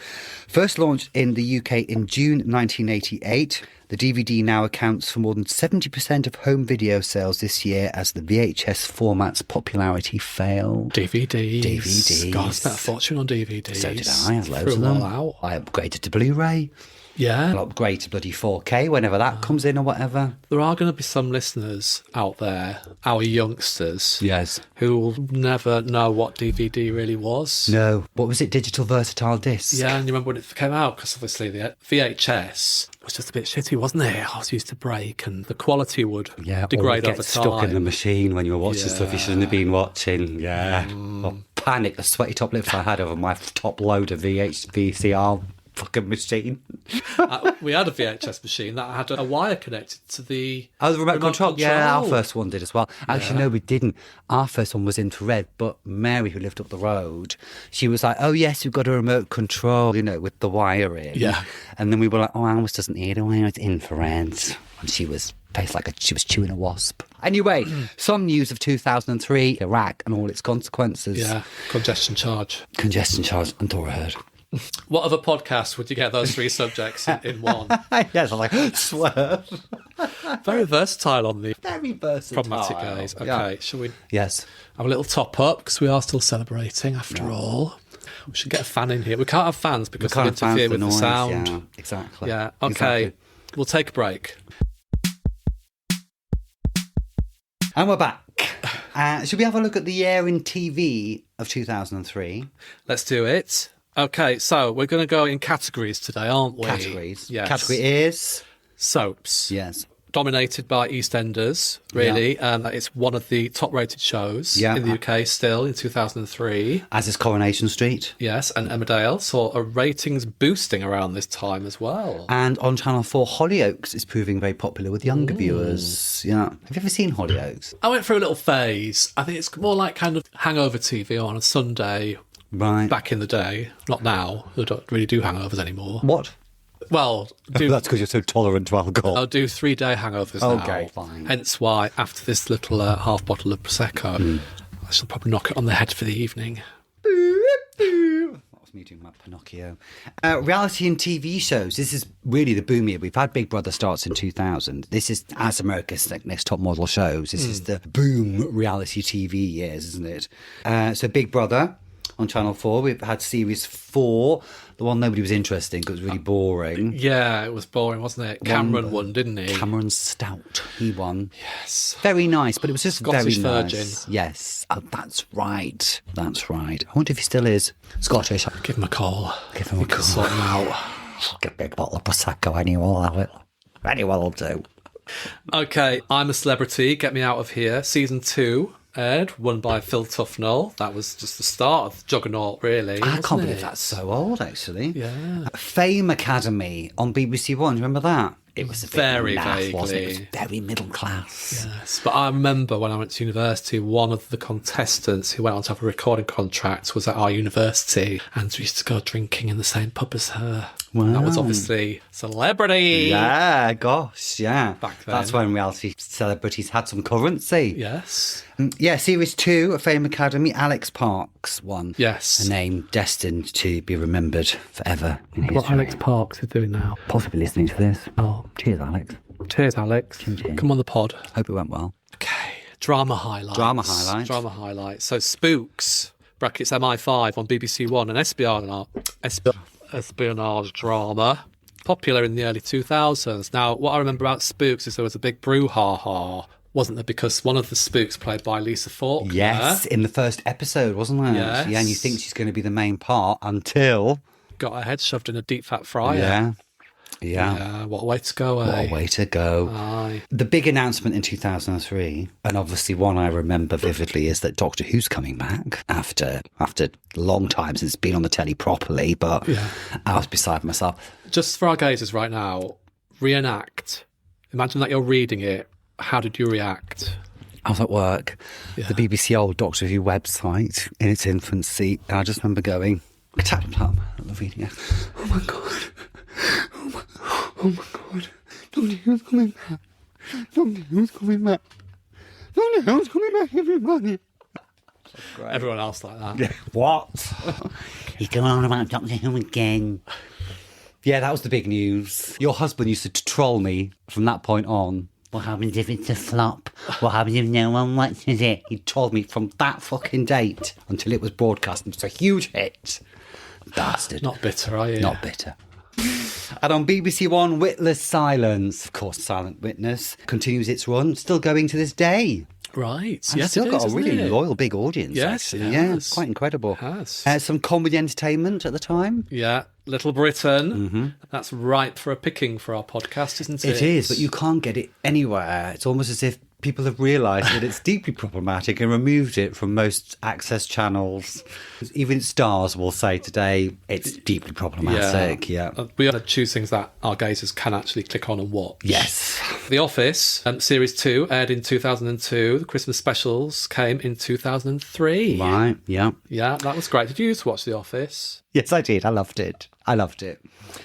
[SPEAKER 1] First launched in the UK in June 1988, the DVD now accounts for more than 70% of home video sales this year as the VHS format's popularity failed.
[SPEAKER 2] DVDs. God, I spent a fortune on DVDs.
[SPEAKER 1] So did I. I had loads of them. I upgraded to Blu-ray.
[SPEAKER 2] Yeah.
[SPEAKER 1] I'll upgrade to bloody 4K whenever that comes in or whatever.
[SPEAKER 2] There are going to be some listeners out there, our youngsters, who will never know what DVD really was.
[SPEAKER 1] No. What was it? Digital versatile disc?
[SPEAKER 2] Yeah, and you remember when it came out? Because obviously the VHS was just a bit shitty, wasn't it? I was used to break and the quality would degrade over time.
[SPEAKER 1] Stuck in the machine when you were watching stuff you shouldn't have been watching. Or panic, the sweaty top lips I had over my top load of VCR fucking machine.
[SPEAKER 2] We had a VHS machine that had a wire connected to the
[SPEAKER 1] remote control. Yeah, our first one did as well. Actually, no, we didn't. Our first one was infrared, but Mary, who lived up the road, she was like, oh yes, we've got a remote control, with the wire in.
[SPEAKER 2] Yeah.
[SPEAKER 1] And then we were like, oh, ours doesn't need a wire, it's infrared. And she was she was chewing a wasp. Anyway, some news of 2003, Iraq and all its consequences.
[SPEAKER 2] Yeah, congestion charge
[SPEAKER 1] and Dora Heard.
[SPEAKER 2] What other podcast would you get those three subjects in one?
[SPEAKER 1] Yes, I'm like, swerve.
[SPEAKER 2] Very versatile on the
[SPEAKER 1] Very versatile.
[SPEAKER 2] Problematic Gaze. Okay, shall we
[SPEAKER 1] have
[SPEAKER 2] a little top up? Because we are still celebrating after all. We should get a fan in here. We can't have fans because they interfere with the sound.
[SPEAKER 1] Yeah, exactly.
[SPEAKER 2] Yeah, okay. We'll take a break.
[SPEAKER 1] And we're back. Should we have a look at the year in TV of 2003?
[SPEAKER 2] Let's do it. Okay, so we're going to go in categories today, aren't we?
[SPEAKER 1] Categories.
[SPEAKER 2] Yes.
[SPEAKER 1] Category is?
[SPEAKER 2] Soaps.
[SPEAKER 1] Yes.
[SPEAKER 2] Dominated by EastEnders, really. It's one of the top-rated shows in the UK still in 2003.
[SPEAKER 1] As is Coronation Street.
[SPEAKER 2] Yes, and Emmerdale saw a ratings boosting around this time as well.
[SPEAKER 1] And on Channel 4, Hollyoaks is proving very popular with younger viewers. Yeah. Have you ever seen Hollyoaks?
[SPEAKER 2] I went through a little phase. I think it's more like kind of hangover TV on a Sunday.
[SPEAKER 1] Right.
[SPEAKER 2] Back in the day, not now. They don't really do hangovers anymore.
[SPEAKER 1] What?
[SPEAKER 2] Well,
[SPEAKER 1] that's because you're so tolerant to alcohol.
[SPEAKER 2] I'll do 3-day hangovers now.
[SPEAKER 1] Okay, fine.
[SPEAKER 2] Hence why, after this little half bottle of Prosecco, I shall probably knock it on the head for the evening.
[SPEAKER 1] to me doing my Pinocchio. Reality and TV shows. This is really the boom year. We've had Big Brother starts in 2000. This is, as America's Next Top Model shows, this is the boom reality TV years, isn't it? So Big Brother on Channel 4. We've had Series 4, the one nobody was interested in because it was really boring.
[SPEAKER 2] Yeah, it was boring, wasn't it? Cameron won, didn't he?
[SPEAKER 1] Cameron Stout, he won.
[SPEAKER 2] Yes.
[SPEAKER 1] Very nice, but it was just
[SPEAKER 2] Scottish
[SPEAKER 1] very
[SPEAKER 2] virgin.
[SPEAKER 1] nice. Yes, oh, that's right. That's right. I wonder if he still is Scottish.
[SPEAKER 2] Give him a call.
[SPEAKER 1] Give him a call.
[SPEAKER 2] Sort him out.
[SPEAKER 1] Get a big bottle of Prosecco, anyone will have it. Anyone will do.
[SPEAKER 2] Okay, I'm a Celebrity. Get Me Out of Here. Season 2 aired, won by Phil Tufnell. That was just the start of Juggernaut, really.
[SPEAKER 1] I can't
[SPEAKER 2] it?
[SPEAKER 1] believe that's so old, actually.
[SPEAKER 2] Yeah.
[SPEAKER 1] Fame Academy on BBC One. Do you remember that? It was a bit
[SPEAKER 2] Very
[SPEAKER 1] naff, wasn't it? It
[SPEAKER 2] vaguely.
[SPEAKER 1] was very middle class.
[SPEAKER 2] Yes, but I remember when I went to university, one of the contestants who went on to have a recording contract was at our university, and we used to go drinking in the same pub as her.
[SPEAKER 1] Wow.
[SPEAKER 2] That was obviously Celebrity.
[SPEAKER 1] Yeah, gosh, yeah.
[SPEAKER 2] Back then.
[SPEAKER 1] That's when reality celebrities had some currency.
[SPEAKER 2] Yes.
[SPEAKER 1] Yeah, Series 2 of Fame Academy, Alex Parks won.
[SPEAKER 2] Yes.
[SPEAKER 1] A name destined to be remembered forever in history.
[SPEAKER 2] What Alex Parks is doing now.
[SPEAKER 1] Possibly listening to this.
[SPEAKER 2] Oh,
[SPEAKER 1] Cheers, Alex.
[SPEAKER 2] cheers, Alex.
[SPEAKER 1] Cheers.
[SPEAKER 2] Come on the pod.
[SPEAKER 1] Hope it went well.
[SPEAKER 2] Okay. Drama highlights. Drama highlights. So Spooks, brackets MI5 on BBC One, an espionage drama. Popular in the early 2000s. Now, what I remember about Spooks is there was a big brouhaha, wasn't there? Because one of the spooks played by Lisa Faulkner.
[SPEAKER 1] Yes, in the first episode, wasn't there?
[SPEAKER 2] Yes.
[SPEAKER 1] Yeah, and you think she's going to be the main part until...
[SPEAKER 2] Got her head shoved in a deep fat fryer.
[SPEAKER 1] Yeah.
[SPEAKER 2] Yeah, what a way to go, eh?
[SPEAKER 1] What a way to go.
[SPEAKER 2] Aye.
[SPEAKER 1] The big announcement in 2003, and obviously one I remember vividly, is that Doctor Who's coming back after a long time since it's been on the telly properly, but I was beside myself.
[SPEAKER 2] Just for our gazers right now, reenact. Imagine that you're reading it. How did you react?
[SPEAKER 1] I was at work, the BBC old Doctor Who website in its infancy, and I just remember going, tap, tap, reading it. Oh my God. Oh my God. Doctor Who's coming back. Doctor Who's coming back. Doctor Who's coming back, everybody.
[SPEAKER 2] Everyone else like that.
[SPEAKER 1] Yeah. What? He's going on about Doctor Who again. Yeah, that was the big news. Your husband used to troll me from that point on. What happens if it's a flop? What happens if no one watches it? He told me from that fucking date until it was broadcast and it's a huge hit. Bastard.
[SPEAKER 2] Not bitter, are you?
[SPEAKER 1] Not bitter. And on BBC One, Witless Silence, of course, Silent Witness, continues its run, still going to this day.
[SPEAKER 2] Right.
[SPEAKER 1] And
[SPEAKER 2] Yes,
[SPEAKER 1] still
[SPEAKER 2] it
[SPEAKER 1] got
[SPEAKER 2] is,
[SPEAKER 1] a really
[SPEAKER 2] isn't it?
[SPEAKER 1] loyal big audience.
[SPEAKER 2] Yes,
[SPEAKER 1] actually.
[SPEAKER 2] it
[SPEAKER 1] Yeah,
[SPEAKER 2] has.
[SPEAKER 1] it's quite incredible.
[SPEAKER 2] It has.
[SPEAKER 1] Some comedy entertainment at the time.
[SPEAKER 2] Yeah, Little Britain. That's ripe for a picking for our podcast, isn't it?
[SPEAKER 1] It is, but you can't get it anywhere. It's almost as if people have realised that it's deeply problematic and removed it from most access channels. Even Stars will say today it's deeply problematic. Yeah.
[SPEAKER 2] We are to choose things that our gazers can actually click on and watch.
[SPEAKER 1] Yes.
[SPEAKER 2] The Office, Series 2, aired in 2002. The Christmas specials came in 2003.
[SPEAKER 1] Right. Yeah.
[SPEAKER 2] Yeah, that was great. Did you used to watch The Office?
[SPEAKER 1] Yes, I did. I loved it.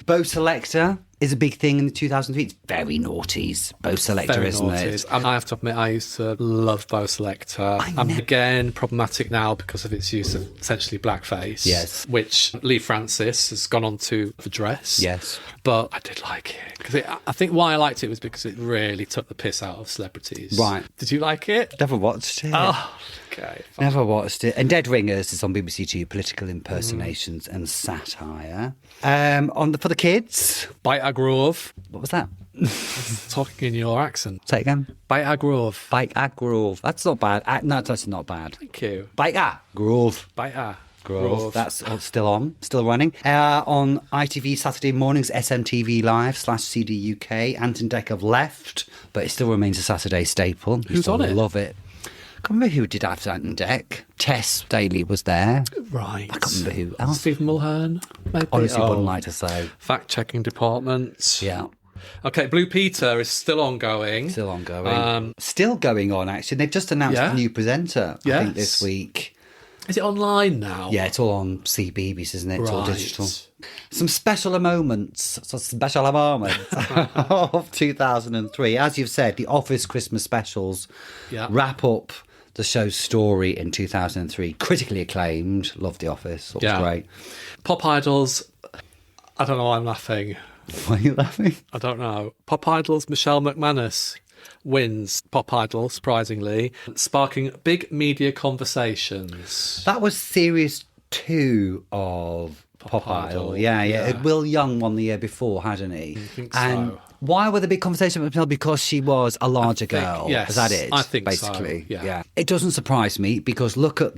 [SPEAKER 1] Bo Selector is a big thing in the 2003. It's very noughties. Bo Selector,
[SPEAKER 2] Very
[SPEAKER 1] isn't
[SPEAKER 2] naughty.
[SPEAKER 1] it?
[SPEAKER 2] And I have to admit, I used to love Bo Selector. Again, problematic now because of its use of essentially blackface.
[SPEAKER 1] Yes.
[SPEAKER 2] Which Lee Francis has gone on to address.
[SPEAKER 1] Yes.
[SPEAKER 2] But I did like it. Because I think why I liked it was because it really took the piss out of celebrities.
[SPEAKER 1] Right.
[SPEAKER 2] Did you like it?
[SPEAKER 1] Never watched it.
[SPEAKER 2] Oh, okay. Fine.
[SPEAKER 1] Never watched it. And Dead Ringers is on BBC Two, political impersonations and satire. For the kids,
[SPEAKER 2] Bite a Grove.
[SPEAKER 1] what was that?
[SPEAKER 2] Talking in your accent.
[SPEAKER 1] Say it again.
[SPEAKER 2] Bite a Grove.
[SPEAKER 1] Bike A Grove. That's not bad. No, that's not bad.
[SPEAKER 2] Thank you.
[SPEAKER 1] Bike A Grove.
[SPEAKER 2] Bite a
[SPEAKER 1] Grove. That's still on, still running. On ITV Saturday mornings, SMTV Live /CD UK. Ant and Dec have left, but it still remains a Saturday staple. You
[SPEAKER 2] Who's
[SPEAKER 1] still
[SPEAKER 2] on it?
[SPEAKER 1] Love it. I can't remember who did Ant and Dec. Tess Daly was there.
[SPEAKER 2] Right.
[SPEAKER 1] I can't remember who else.
[SPEAKER 2] Stephen Mulhern, maybe?
[SPEAKER 1] Honestly, wouldn't like to say.
[SPEAKER 2] Fact-checking department.
[SPEAKER 1] Yeah.
[SPEAKER 2] Okay, Blue Peter is still ongoing.
[SPEAKER 1] Still ongoing. Still going on, actually. They've just announced
[SPEAKER 2] Yeah.
[SPEAKER 1] a new presenter, I
[SPEAKER 2] Yes.
[SPEAKER 1] think, this week.
[SPEAKER 2] Is it online now?
[SPEAKER 1] Yeah, it's all on CBeebies, isn't it? It's all
[SPEAKER 2] Right.
[SPEAKER 1] digital. Some special moments of 2003. As you've said, the Office Christmas specials
[SPEAKER 2] Yeah.
[SPEAKER 1] wrap up the show's story in 2003. Critically acclaimed. Loved The Office. Thought it was great.
[SPEAKER 2] Pop Idols. I don't know why I'm laughing.
[SPEAKER 1] Why are you laughing?
[SPEAKER 2] I don't know. Pop Idols, Michelle McManus wins Pop Idol, surprisingly, sparking big media conversations.
[SPEAKER 1] That was series 2 of Pop Idol. Yeah. Will Young won the year before, hadn't he?
[SPEAKER 2] I think
[SPEAKER 1] and
[SPEAKER 2] so.
[SPEAKER 1] why were the big conversation with Michelle? Because she was a larger girl.
[SPEAKER 2] yes,
[SPEAKER 1] Is that it?
[SPEAKER 2] I think
[SPEAKER 1] basically.
[SPEAKER 2] so, yeah.
[SPEAKER 1] It doesn't surprise me because look at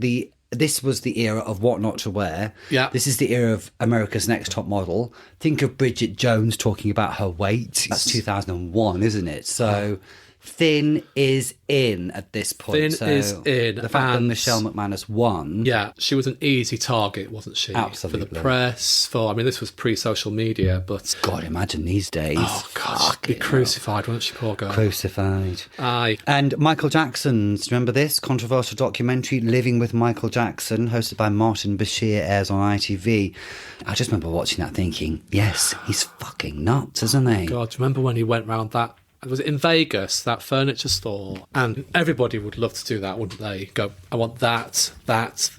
[SPEAKER 1] this was the era of what not to wear.
[SPEAKER 2] Yeah.
[SPEAKER 1] This is the era of America's Next Top Model. Think of Bridget Jones talking about her weight. That's 2001, isn't it? So thin is in at this point.
[SPEAKER 2] Thin is in.
[SPEAKER 1] The fact that Michelle McManus won.
[SPEAKER 2] Yeah, she was an easy target, wasn't she?
[SPEAKER 1] Absolutely.
[SPEAKER 2] For the press, this was pre-social media, but...
[SPEAKER 1] God, imagine these days.
[SPEAKER 2] Oh, God, she'd be crucified, wouldn't she, poor girl?
[SPEAKER 1] Crucified.
[SPEAKER 2] Aye.
[SPEAKER 1] And Michael Jackson's, remember this? Controversial documentary, Living with Michael Jackson, hosted by Martin Bashir, airs on ITV. I just remember watching that thinking, yes, he's fucking nuts, isn't he?
[SPEAKER 2] God, do you remember when he went round that... Was it in Vegas, that furniture store? And everybody would love to do that, wouldn't they? Go, I want that. But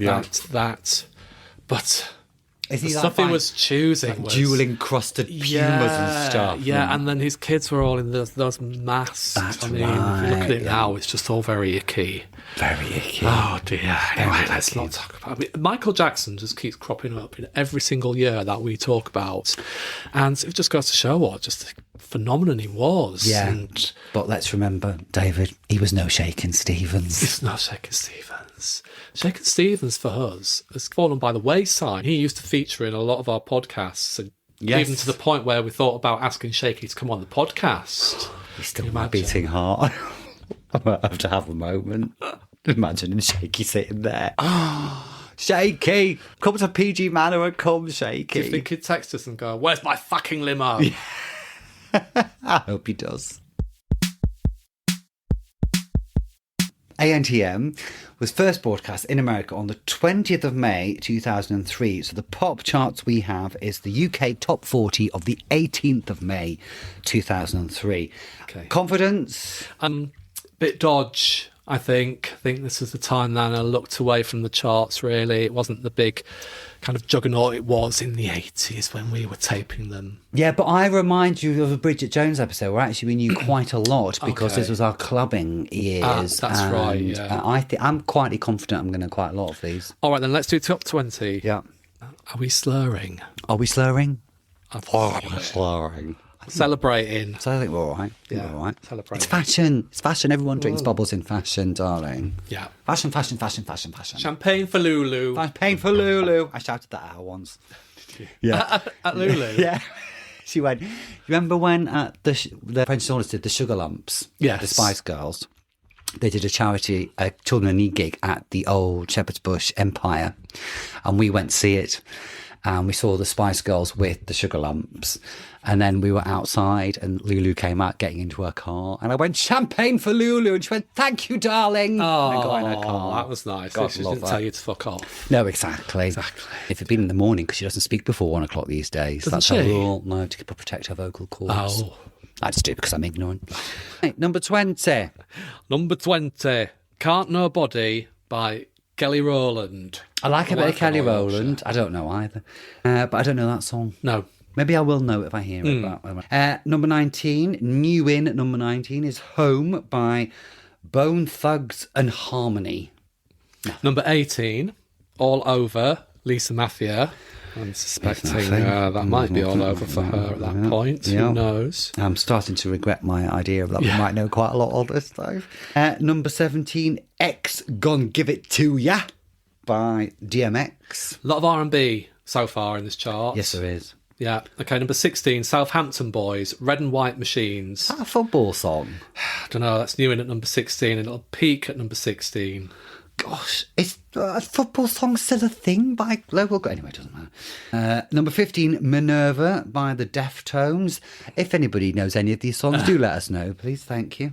[SPEAKER 1] Is he
[SPEAKER 2] the stuff he was choosing was...
[SPEAKER 1] jewel-encrusted pumas and stuff.
[SPEAKER 2] Yeah, and then his kids were all in those masks.
[SPEAKER 1] That's
[SPEAKER 2] if you look at it now, it's just all very icky.
[SPEAKER 1] Very icky.
[SPEAKER 2] Oh, dear. Anyway, let's not talk about it. Michael Jackson just keeps cropping up in every single year that we talk about. And it just goes to show what just a phenomenon he was.
[SPEAKER 1] Yeah,
[SPEAKER 2] And
[SPEAKER 1] but let's remember, David, he was no Shakin' Stevens.
[SPEAKER 2] it's not Shakin' Stevens. Shakin' Stevens, for us, has fallen by the wayside. He used to feature in a lot of our podcasts, and even to the point where we thought about asking Shaky to come on the podcast.
[SPEAKER 1] He's still my beating heart. I might have to have a moment. Imagine Shaky sitting there. Shaky, come to PG Manor and come, Shaky.
[SPEAKER 2] Do you think he'd text us and go, "Where's my fucking limo?"
[SPEAKER 1] I hope he does. ANTM was first broadcast in America on the 20th of May 2003. So the pop charts we have is the UK Top 40 of the 18th of May 2003.
[SPEAKER 2] Okay.
[SPEAKER 1] Confidence?
[SPEAKER 2] Bit dodge, I think. I think this was the time then I looked away from the charts, really. It wasn't the big kind of juggernaut it was in the 80s when we were taping them.
[SPEAKER 1] Yeah, but I remind you of a Bridget Jones episode where actually we knew quite a lot because this was our clubbing years.
[SPEAKER 2] That's right, yeah.
[SPEAKER 1] I'm quietly confident I'm going to quite a lot of these.
[SPEAKER 2] All right, then let's do top 20.
[SPEAKER 1] Yeah.
[SPEAKER 2] Are we slurring?
[SPEAKER 1] Are we slurring?
[SPEAKER 2] Slurring. Celebrating.
[SPEAKER 1] So I think we're all right.
[SPEAKER 2] Yeah,
[SPEAKER 1] we're all right.
[SPEAKER 2] celebrating.
[SPEAKER 1] It's fashion. It's fashion. Everyone drinks bubbles in fashion, darling.
[SPEAKER 2] Yeah.
[SPEAKER 1] Fashion.
[SPEAKER 2] Champagne for Lulu.
[SPEAKER 1] Champagne for Lulu. I shouted that out once.
[SPEAKER 2] Yeah. At Lulu?
[SPEAKER 1] Yeah. She went, you remember when the French Saunders did the Sugar Lumps?
[SPEAKER 2] Yes.
[SPEAKER 1] The Spice Girls. They did a charity, a Children in Need gig at the old Shepherd's Bush Empire. And we went to see it. And we saw the Spice Girls with the Sugar Lumps. And then we were outside and Lulu came out getting into her car. And I went, champagne for Lulu. And she went, thank you, darling.
[SPEAKER 2] Oh,
[SPEAKER 1] and I got in her car.
[SPEAKER 2] That was nice.
[SPEAKER 1] God,
[SPEAKER 2] She
[SPEAKER 1] love
[SPEAKER 2] didn't
[SPEAKER 1] that.
[SPEAKER 2] tell you to fuck off.
[SPEAKER 1] No, exactly. If it'd been in the morning, because she doesn't speak before 1 o'clock these days.
[SPEAKER 2] Doesn't
[SPEAKER 1] That's
[SPEAKER 2] she?
[SPEAKER 1] her rule. No, to protect her vocal cords.
[SPEAKER 2] Oh.
[SPEAKER 1] I just do it because I'm ignorant. Right, number 20.
[SPEAKER 2] Number 20. Can't Nobody by Kelly Rowland.
[SPEAKER 1] I like a bit of Kelly
[SPEAKER 2] Royal
[SPEAKER 1] Rowland. I don't know either. But I don't know that song.
[SPEAKER 2] No.
[SPEAKER 1] Maybe I will know if I hear it. But, number 19, new in number 19 is Home by Bone Thugs and Harmony.
[SPEAKER 2] Number 18, All Over, Lisa Mathia. I'm suspecting that might be all over for her at that point.
[SPEAKER 1] Yeah.
[SPEAKER 2] Who knows?
[SPEAKER 1] I'm starting to regret my idea of that. We might know quite a lot of this, though. Number 17, X Gon Give It To Ya by DMX.
[SPEAKER 2] A lot of R&B so far in this chart.
[SPEAKER 1] Yes, there is.
[SPEAKER 2] Yeah. Okay, number 16, Southampton Boys, Red and White Machines.
[SPEAKER 1] Is that a football song?
[SPEAKER 2] I don't know, that's new in at number 16 and it'll peak at number 16.
[SPEAKER 1] Gosh, is a football song still a thing by local... Anyway, it doesn't matter. Number 15, Minerva by the Deftones. If anybody knows any of these songs, do let us know, please. Thank you.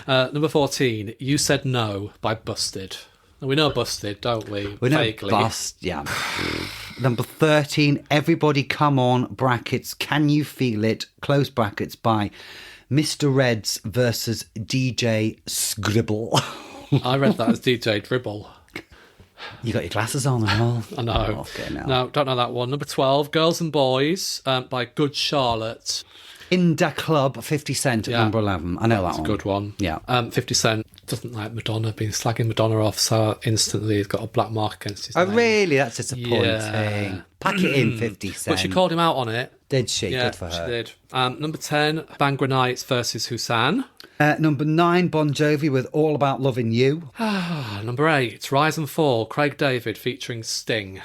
[SPEAKER 2] Number 14, You Said No by Busted. And we know Busted, don't we?
[SPEAKER 1] We know
[SPEAKER 2] Vaguely.
[SPEAKER 1] Bust, yeah. Number 13, Everybody Come On, brackets, Can You Feel It, close brackets, by Mr. Reds versus DJ Scribble.
[SPEAKER 2] I read that as DJ Dribble.
[SPEAKER 1] You got your glasses on and all.
[SPEAKER 2] I know.
[SPEAKER 1] Okay, now.
[SPEAKER 2] No, don't know that one. Number 12, Girls and Boys by Good Charlotte.
[SPEAKER 1] In Da Club, 50 Cent at number 11. I know that
[SPEAKER 2] That's
[SPEAKER 1] one.
[SPEAKER 2] a good one.
[SPEAKER 1] Yeah.
[SPEAKER 2] 50 Cent doesn't like Madonna, been slagging Madonna off, so instantly he's got a black mark against his
[SPEAKER 1] Oh,
[SPEAKER 2] name.
[SPEAKER 1] really? That's disappointing.
[SPEAKER 2] Yeah.
[SPEAKER 1] Pack it in, 50 Cent.
[SPEAKER 2] But she called him out on it.
[SPEAKER 1] Did she?
[SPEAKER 2] Yeah,
[SPEAKER 1] Good for her.
[SPEAKER 2] she did. Number 10, Bangor Nights versus Hussein.
[SPEAKER 1] Number 9, Bon Jovi with All About Loving You.
[SPEAKER 2] Number 8, Rise and Fall, Craig David featuring Sting.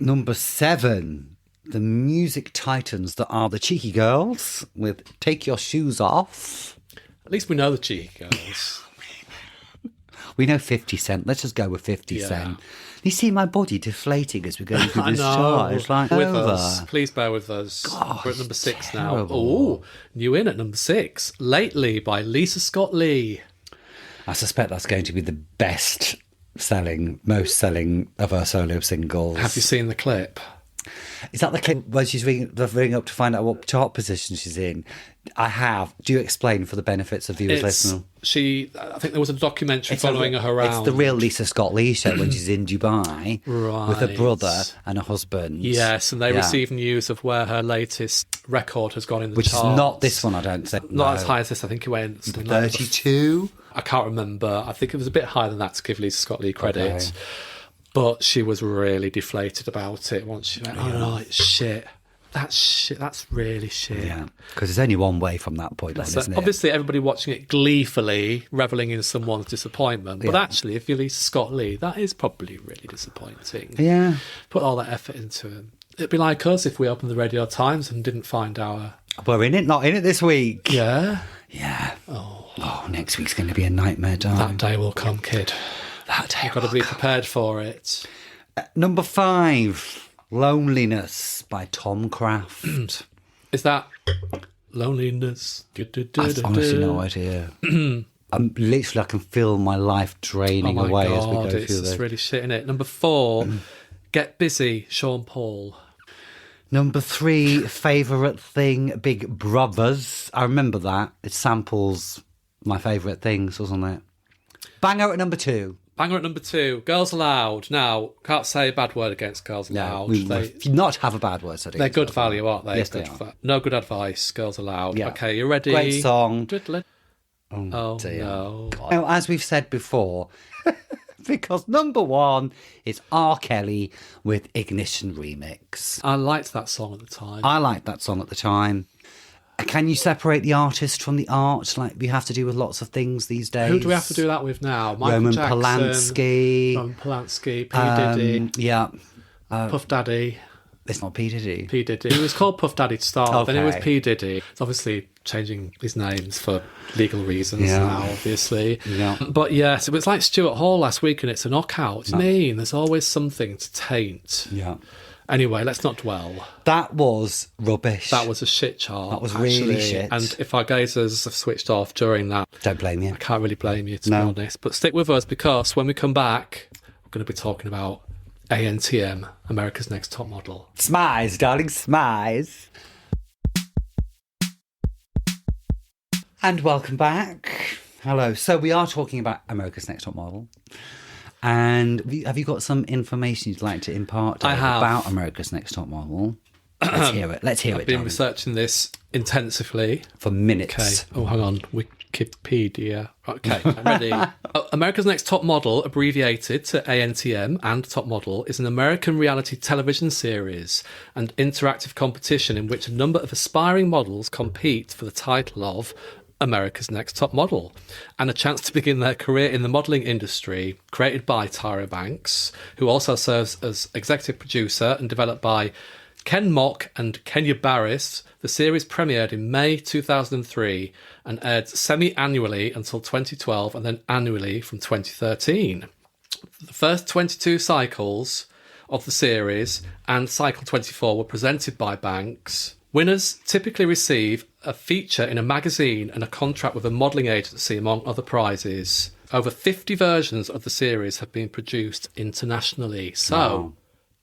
[SPEAKER 1] Number 7, the music titans that are the Cheeky Girls with Take Your Shoes Off.
[SPEAKER 2] At least we know the Cheeky Girls.
[SPEAKER 1] We know 50 Cent. Let's just go with 50 Cent. You see my body deflating as we're going through
[SPEAKER 2] I
[SPEAKER 1] this
[SPEAKER 2] know.
[SPEAKER 1] chart. It's like
[SPEAKER 2] with
[SPEAKER 1] over.
[SPEAKER 2] us. Please bear with us.
[SPEAKER 1] Gosh,
[SPEAKER 2] We're at number 6
[SPEAKER 1] terrible.
[SPEAKER 2] now. Oh, new in at number 6. Lately by Lisa Scott Lee.
[SPEAKER 1] I suspect that's going to be the best selling, most selling of her solo singles.
[SPEAKER 2] Have you seen the clip?
[SPEAKER 1] Is that the clip where she's ringing up to find out what chart position she's in? I have. Do you explain for the benefits of viewers listening?
[SPEAKER 2] I think there was a documentary following her around.
[SPEAKER 1] It's the real Lisa Scott Lee show when she's in Dubai with her brother and her husband.
[SPEAKER 2] Yes, and they receive news of where her latest record has gone in the
[SPEAKER 1] Which
[SPEAKER 2] charts.
[SPEAKER 1] is not this one, I don't think.
[SPEAKER 2] Not as high as this. I think it went
[SPEAKER 1] 32.
[SPEAKER 2] I can't remember. I think it was a bit higher than that, to give Lisa Scott Lee credit. Okay. But she was really deflated about it once she went, oh no, it's shit. That's shit. That's really shit.
[SPEAKER 1] Yeah, because there's only one way from that point on, isn't it?
[SPEAKER 2] Obviously, everybody watching it gleefully, revelling in someone's disappointment. But actually, if you're Lisa Scott Lee, that is probably really disappointing.
[SPEAKER 1] Yeah.
[SPEAKER 2] Put all that effort into it. It'd be like us if we opened the Radio Times and didn't find our...
[SPEAKER 1] We're in it, not in it this week.
[SPEAKER 2] Yeah?
[SPEAKER 1] Yeah. Oh, next week's going to be a nightmare, darling.
[SPEAKER 2] That day will come, kid.
[SPEAKER 1] That day
[SPEAKER 2] You've got to be prepared for it.
[SPEAKER 1] Number 5, Loneliness by Tom Craft.
[SPEAKER 2] Is that Loneliness?
[SPEAKER 1] I've honestly no idea. I'm literally, I can feel my life draining away as we go through this.
[SPEAKER 2] It's really shit, isn't it? Number 4, Get Busy, Sean Paul.
[SPEAKER 1] Number 3, Favourite Thing, Big Brothers. I remember that. It samples my favourite things, wasn't it? Banger at number 2.
[SPEAKER 2] Banger at number 2, Girls Aloud. Now, can't say a bad word against Girls Aloud.
[SPEAKER 1] We not have a bad word.
[SPEAKER 2] They're good value, aren't they?
[SPEAKER 1] Yes, they are.
[SPEAKER 2] No good advice, Girls Aloud.
[SPEAKER 1] Yeah.
[SPEAKER 2] Okay, you ready?
[SPEAKER 1] Great song.
[SPEAKER 2] Oh
[SPEAKER 1] dear.
[SPEAKER 2] no.
[SPEAKER 1] Now, as we've said before, because number 1 is R. Kelly with Ignition Remix.
[SPEAKER 2] I liked that song at the time.
[SPEAKER 1] I liked that song at the time. Can you separate the artist from the art like we have to do with lots of things these days?
[SPEAKER 2] Who do we have to do that with now? Michael
[SPEAKER 1] Roman
[SPEAKER 2] Jackson,
[SPEAKER 1] Polanski.
[SPEAKER 2] P. Diddy.
[SPEAKER 1] Yeah.
[SPEAKER 2] Puff Daddy.
[SPEAKER 1] It's not P. Diddy.
[SPEAKER 2] P. Diddy. He was called Puff Daddy to start, then it was
[SPEAKER 1] Okay.
[SPEAKER 2] P. Diddy. It's obviously changing his names for legal reasons now, obviously.
[SPEAKER 1] Yeah.
[SPEAKER 2] But yes, it was like Stuart Hall last week and it's a knockout. Do you mean? There's always something to taint.
[SPEAKER 1] Yeah.
[SPEAKER 2] Anyway, let's not dwell.
[SPEAKER 1] That was rubbish.
[SPEAKER 2] That was a shit chart.
[SPEAKER 1] That was really
[SPEAKER 2] actually.
[SPEAKER 1] shit.
[SPEAKER 2] And if our gazers have switched off during that,
[SPEAKER 1] Don't blame you.
[SPEAKER 2] I can't really blame you, to be honest. But stick with us because when we come back, we're going to be talking about ANTM, America's Next Top Model.
[SPEAKER 1] Smize, darling, Smize. And welcome back. Hello. So we are talking about America's Next Top Model. And have you got some information you'd like to impart
[SPEAKER 2] I have.
[SPEAKER 1] about America's Next Top Model? Let's hear it. Let's hear it.
[SPEAKER 2] I've been
[SPEAKER 1] darling.
[SPEAKER 2] researching this intensively.
[SPEAKER 1] For minutes.
[SPEAKER 2] Okay. Oh, hang on. Wikipedia. Okay, I'm ready. America's Next Top Model, abbreviated to ANTM and Top Model, is an American reality television series and interactive competition in which a number of aspiring models compete for the title of America's Next Top Model and a chance to begin their career in the modelling industry, created by Tyra Banks, who also serves as executive producer, and developed by Ken Mock and Kenya Barris. The series premiered in May 2003 and aired semi-annually until 2012 and then annually from 2013. The first 22 cycles of the series and cycle 24 were presented by Banks. Winners typically receive a feature in a magazine and a contract with a modelling agency, among other prizes. Over 50 versions of the series have been produced internationally. So,
[SPEAKER 1] Wow.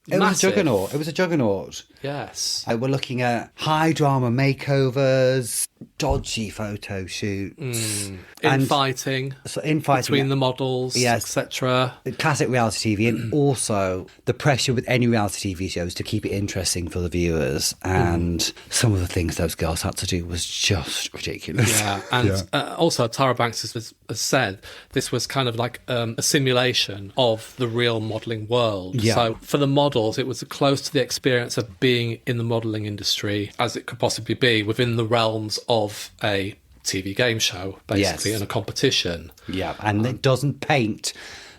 [SPEAKER 1] It was a juggernaut. It was a juggernaut.
[SPEAKER 2] Yes.
[SPEAKER 1] We're looking at high drama makeovers, dodgy photo shoots.
[SPEAKER 2] Infighting between the models,
[SPEAKER 1] yes,
[SPEAKER 2] etc.
[SPEAKER 1] Classic reality TV, and also the pressure with any reality TV shows to keep it interesting for the viewers. And some of the things those girls had to do was just ridiculous.
[SPEAKER 2] Yeah, and also Tyra Banks has said this was kind of like a simulation of the real modelling world.
[SPEAKER 1] Yeah.
[SPEAKER 2] So for the models, it was as close to the experience of being in the modelling industry as it could possibly be within the realms of a TV game show, basically,
[SPEAKER 1] Yes.
[SPEAKER 2] and a competition.
[SPEAKER 1] Yeah, and it doesn't paint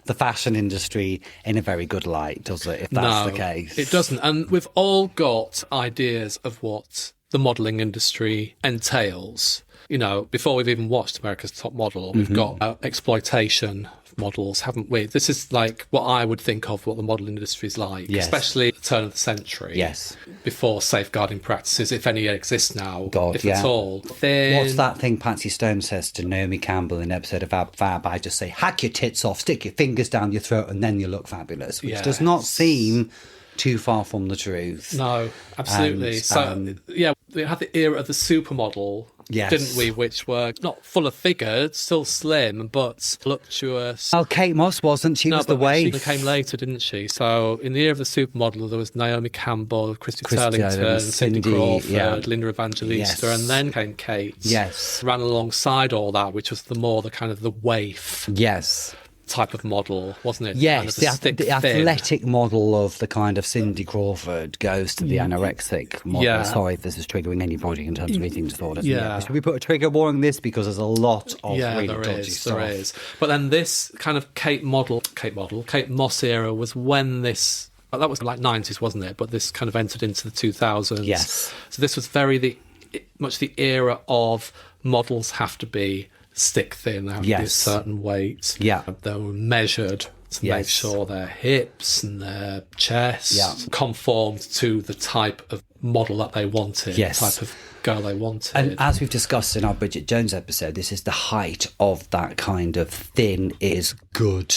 [SPEAKER 1] the fashion industry in a very good light, does it, if that's the case?
[SPEAKER 2] It doesn't. And we've all got ideas of what the modelling industry entails. You know, before we've even watched America's Top Model, we've got exploitation models, haven't we? This is like what I would think of what the model industry is like,
[SPEAKER 1] Yes.
[SPEAKER 2] especially at the turn of the century.
[SPEAKER 1] Yes.
[SPEAKER 2] Before safeguarding practices, if any exist now,
[SPEAKER 1] God,
[SPEAKER 2] if
[SPEAKER 1] yeah.
[SPEAKER 2] at all. Then,
[SPEAKER 1] What's that thing Patsy Stone says to Naomi Campbell in an episode of Fab? I just say, hack your tits off, stick your fingers down your throat, and then you look fabulous, which does not seem too far from the truth.
[SPEAKER 2] No, absolutely.
[SPEAKER 1] And,
[SPEAKER 2] We had the era of the supermodel,
[SPEAKER 1] Yes.
[SPEAKER 2] didn't we? Which were not full of figures, still slim, but voluptuous.
[SPEAKER 1] Well, Kate Moss wasn't. She was the
[SPEAKER 2] She
[SPEAKER 1] waif.
[SPEAKER 2] came later, didn't she? So in the era of the supermodel, there was Naomi Campbell, Christy Turlington, Cindy Crawford, Linda Evangelista, and then came Kate.
[SPEAKER 1] Yes.
[SPEAKER 2] Ran alongside all that, which was the kind of the waif
[SPEAKER 1] Yes.
[SPEAKER 2] type of model, wasn't it?
[SPEAKER 1] Yes,
[SPEAKER 2] Kind of
[SPEAKER 1] the athletic model of the kind of Cindy Crawford goes to the anorexic model.
[SPEAKER 2] Yeah.
[SPEAKER 1] Sorry if this is triggering anybody in terms of eating disorders.
[SPEAKER 2] Yeah.
[SPEAKER 1] Should we put a trigger warning on this? Because there's a lot of really
[SPEAKER 2] there
[SPEAKER 1] dodgy
[SPEAKER 2] is,
[SPEAKER 1] stuff.
[SPEAKER 2] there is. But then this kind of Kate Moss era was when this, that was like 90s, wasn't it? But this kind of entered into the 2000s.
[SPEAKER 1] Yes.
[SPEAKER 2] So this was much the era of models have to be stick thin, have to be a certain weight.
[SPEAKER 1] Yeah.
[SPEAKER 2] They were measured to make sure their hips and their chest conformed to the type of model that they wanted, the type of girl they wanted.
[SPEAKER 1] And as we've discussed in our Bridget Jones episode, this is the height of that kind of thin is good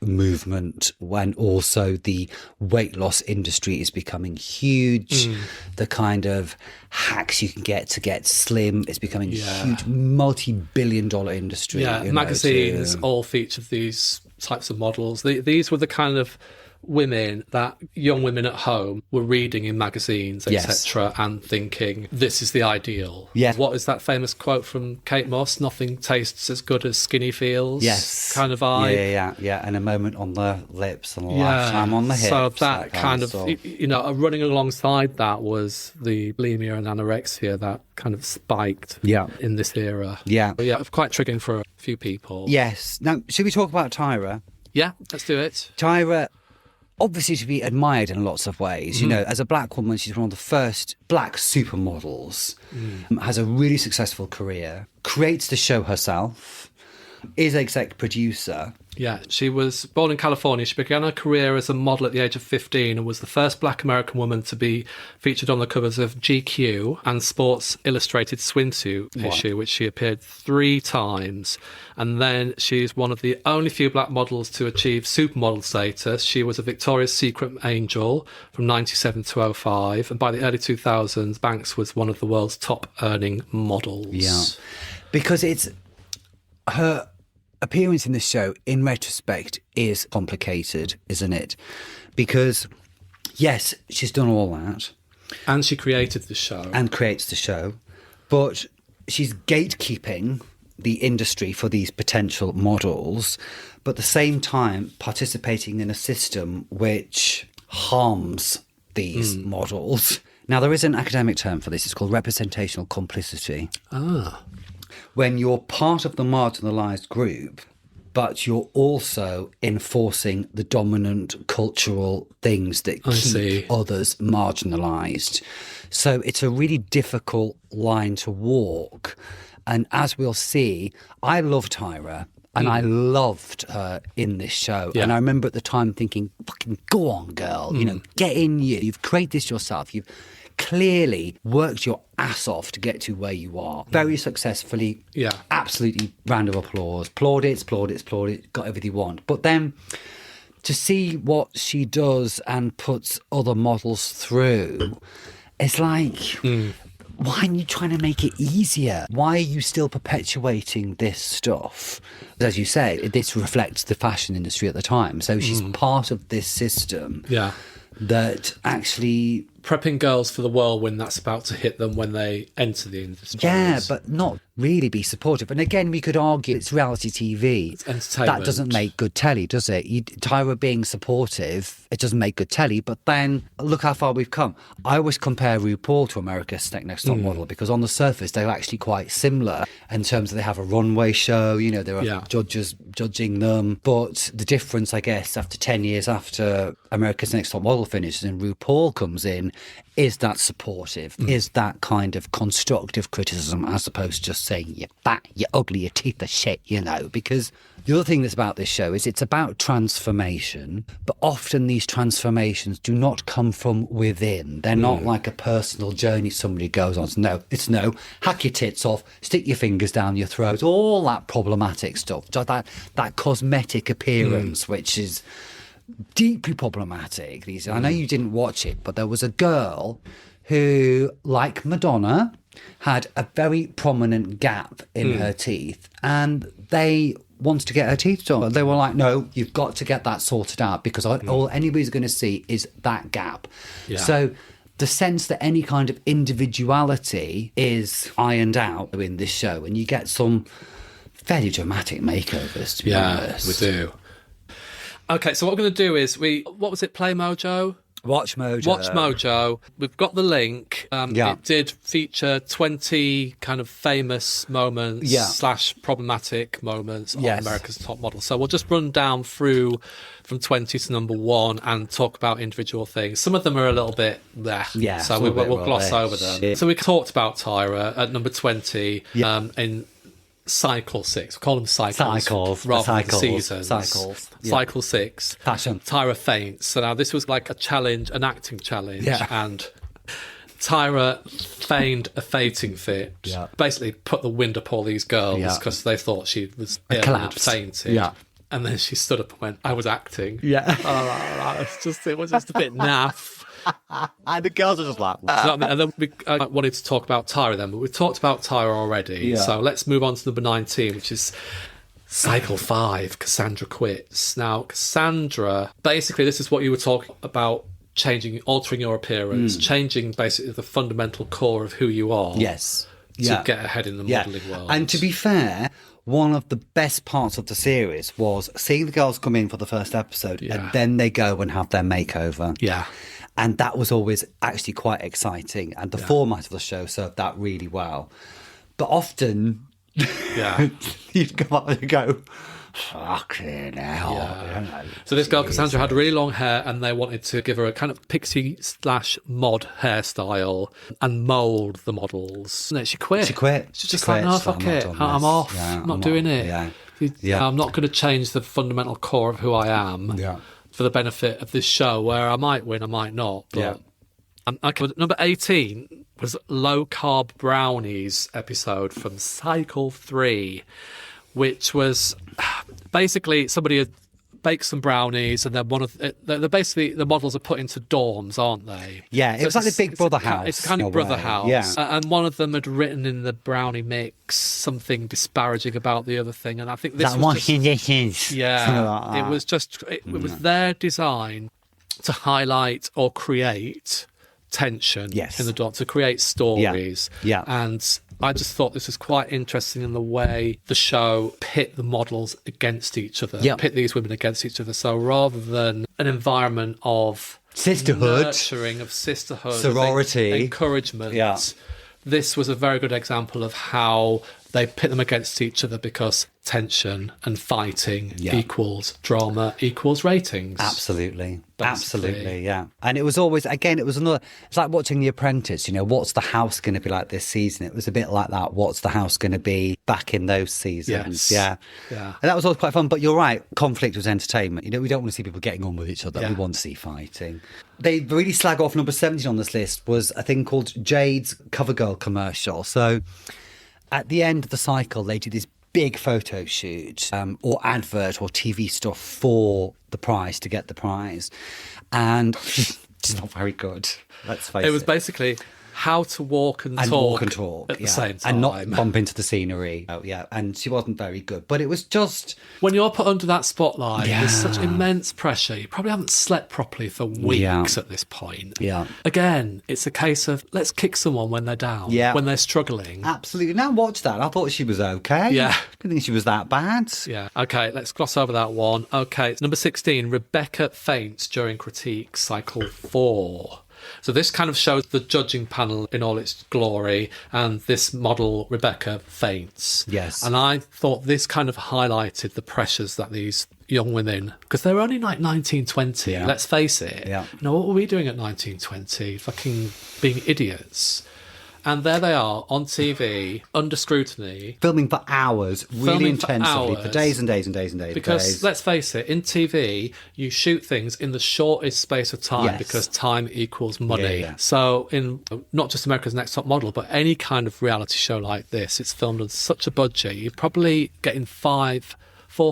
[SPEAKER 1] movement, when also the weight loss industry is becoming huge. The kind of hacks you can get to get slim is becoming a huge multi-billion-dollar industry.
[SPEAKER 2] Yeah, magazines all featured these types of models. These were the kind of women that young women at home were reading in magazines, etc., and thinking, this is the ideal.
[SPEAKER 1] Yes.
[SPEAKER 2] What is that famous quote from Kate Moss? Nothing tastes as good as skinny feels.
[SPEAKER 1] Yes.
[SPEAKER 2] Kind of vibe.
[SPEAKER 1] Yeah. And a moment on the lips and a lifetime on the hips.
[SPEAKER 2] So that kind of running alongside that was the bulimia and anorexia that kind of spiked in this era.
[SPEAKER 1] Yeah.
[SPEAKER 2] But yeah, quite triggering for a few people.
[SPEAKER 1] Yes. Now, should we talk about Tyra?
[SPEAKER 2] Yeah, let's do it.
[SPEAKER 1] Tyra, obviously to be admired in lots of ways. You know, as a black woman, she's one of the first black supermodels, has a really successful career, creates the show herself, is exec producer.
[SPEAKER 2] Yeah, she was born in California. She began her career as a model at the age of 15 and was the first black American woman to be featured on the covers of GQ and Sports Illustrated swimsuit issue, which she appeared 3 times. And then she's one of the only few black models to achieve supermodel status. She was a Victoria's Secret angel from 97 to 05. And by the early 2000s, Banks was one of the world's top earning models.
[SPEAKER 1] Yeah, because it's her appearance in this show, in retrospect, is complicated, isn't it? Because, yes, she's done all that.
[SPEAKER 2] And she created the show.
[SPEAKER 1] And creates the show. But she's gatekeeping the industry for these potential models, but at the same time participating in a system which harms these models. Now, there is an academic term for this. It's called representational complicity. When you're part of the marginalised group, but you're also enforcing the dominant cultural things that keep others marginalised. So it's a really difficult line to walk. And as we'll see, I love Tyra. And I loved her in this show.
[SPEAKER 2] Yeah.
[SPEAKER 1] And I remember at the time thinking, fucking go on, girl. You know, get in you. You've created this yourself. You've clearly worked your ass off to get to where you are. Very successfully. Yeah. Absolutely round of applause. Plaudits, got everything you want. But then to see what she does and puts other models through, it's like... why are you trying to make it easier? Why are you still perpetuating this stuff? As you say, this reflects the fashion industry at the time. So she's part of this system that actually...
[SPEAKER 2] prepping girls for the whirlwind that's about to hit them when they enter the industry.
[SPEAKER 1] Yeah, but not really be supportive. And again, we could argue it's reality TV.
[SPEAKER 2] It's entertainment.
[SPEAKER 1] That doesn't make good telly, does it? Tyra being supportive, it doesn't make good telly. But then look how far we've come. I always compare RuPaul to America's Next Top Model because on the surface, they're actually quite similar in terms of they have a runway show, you know, there are judges judging them. But the difference, I guess, after 10 years after America's Next Top Model finishes and RuPaul comes in, is that supportive? Is that kind of constructive criticism as opposed to just saying, you're fat, you're ugly, your teeth are shit, you know? Because the other thing that's about this show is it's about transformation, but often these transformations do not come from within. They're not like a personal journey somebody goes on. No, it's no, hack your tits off, stick your fingers down your throat, all that problematic stuff, that cosmetic appearance, which is... deeply problematic. I know you didn't watch it, but there was a girl who, like Madonna, had a very prominent gap in her teeth, and they wanted to get her teeth done. They were like, no, you've got to get that sorted out because all anybody's going to see is that gap. Yeah. So the sense that any kind of individuality is ironed out in this show, and you get some fairly dramatic makeovers, to be honest.
[SPEAKER 2] Yeah, we do. Okay, so what we're going to do is what was it, Play Mojo?
[SPEAKER 1] Watch Mojo.
[SPEAKER 2] Watch Mojo. We've got the link. It did feature 20 kind of famous moments / problematic moments of America's Top Model. So we'll just run down through from 20 to number 1 and talk about individual things. Some of them are a little bit there. Yeah. So we'll gloss over them. Shit. So we talked about Tyra at number 20 in Cycle 6. We call them cycles. Rather than seasons.
[SPEAKER 1] Cycles. Yeah.
[SPEAKER 2] Cycle 6.
[SPEAKER 1] Fashion.
[SPEAKER 2] Tyra faints. So now this was like a challenge, an acting challenge. Yeah. And Tyra feigned a fainting fit. Yeah. Basically put the wind up all these girls because they thought she was ill and had fainted. Yeah. And then she stood up and went, I was acting.
[SPEAKER 1] Yeah.
[SPEAKER 2] It was just a bit naff.
[SPEAKER 1] And the girls are just like...
[SPEAKER 2] And then I wanted to talk about Tyra then, but we've talked about Tyra already. Yeah. So let's move on to number 19, which is Cycle 5, Cassandra Quits. Now, Cassandra, basically this is what you were talking about, altering your appearance, changing basically the fundamental core of who you are.
[SPEAKER 1] Yes.
[SPEAKER 2] To get ahead in the modelling world.
[SPEAKER 1] And to be fair... one of the best parts of the series was seeing the girls come in for the first episode and then they go and have their makeover.
[SPEAKER 2] Yeah.
[SPEAKER 1] And that was always actually quite exciting. And the format of the show served that really well. But often you'd come up and go, fucking hell. Yeah.
[SPEAKER 2] So this girl, Cassandra, had really long hair and they wanted to give her a kind of pixie / mod hairstyle and mould the models. And then she quit. She's just like, no, fuck it. I'm off. Yeah, I'm not doing it. Yeah. I'm not going to change the fundamental core of who I am for the benefit of this show where I might win, I might not. But okay, number 18 was Low Carb Brownies episode from Cycle 3, which was basically somebody had baked some brownies and then they're basically, the models are put into dorms, aren't they?
[SPEAKER 1] Yeah, it was like the Big Brother house.
[SPEAKER 2] It's kind of Brother house. Yeah. And one of them had written in the brownie mix something disparaging about the other thing. And I think this was just... Yeah, it was just... It was their design to highlight or create tension in the dorm, to create stories. Yeah. And I just thought this was quite interesting in the way the show pit the models against each other, pit these women against each other. So rather than an environment of
[SPEAKER 1] sisterhood,
[SPEAKER 2] nurturing of sisterhood,
[SPEAKER 1] sorority,
[SPEAKER 2] encouragement, this was a very good example of how they pit them against each other because tension and fighting equals drama equals ratings.
[SPEAKER 1] Absolutely. Absolutely, yeah. And it was always, again, it's like watching The Apprentice, you know, what's the house going to be like this season? It was a bit like that. What's the house going to be back in those seasons?
[SPEAKER 2] Yes.
[SPEAKER 1] Yeah. And that was always quite fun. But you're right, conflict was entertainment. You know, we don't want to see people getting on with each other. We want to see fighting. They really slag off number 17 on this list was a thing called Jade's CoverGirl commercial. So at the end of the cycle, they did this big photo shoot or advert or TV stuff for the prize, to get the prize. And it's not very good, let's face it.
[SPEAKER 2] It was basically how to walk and talk at the same time.
[SPEAKER 1] And not bump into the scenery. Oh, yeah. And she wasn't very good. But it was just...
[SPEAKER 2] When you're put under that spotlight, there's such immense pressure. You probably haven't slept properly for weeks at this point.
[SPEAKER 1] Yeah.
[SPEAKER 2] Again, it's a case of let's kick someone when they're down, when they're struggling.
[SPEAKER 1] Absolutely. Now watch that. I thought she was okay.
[SPEAKER 2] Yeah.
[SPEAKER 1] I didn't think she was that bad.
[SPEAKER 2] Yeah. Okay, let's gloss over that one. Okay, it's number 16. Rebecca faints during critique cycle 4. So this kind of shows the judging panel in all its glory, and this model, Rebecca, faints.
[SPEAKER 1] Yes.
[SPEAKER 2] And I thought this kind of highlighted the pressures that these young women, because they were only like 19, 20, let's face it.
[SPEAKER 1] Yeah.
[SPEAKER 2] You know, what were we doing at 19, 20? Fucking being idiots. And there they are on TV, under scrutiny.
[SPEAKER 1] Filming for hours, really intensively, for days and days and days and days.
[SPEAKER 2] Because, let's face it, in TV, you shoot things in the shortest space of time because time equals money.
[SPEAKER 1] Yeah.
[SPEAKER 2] So in not just America's Next Top Model, but any kind of reality show like this, it's filmed on such a budget, you're probably getting 4,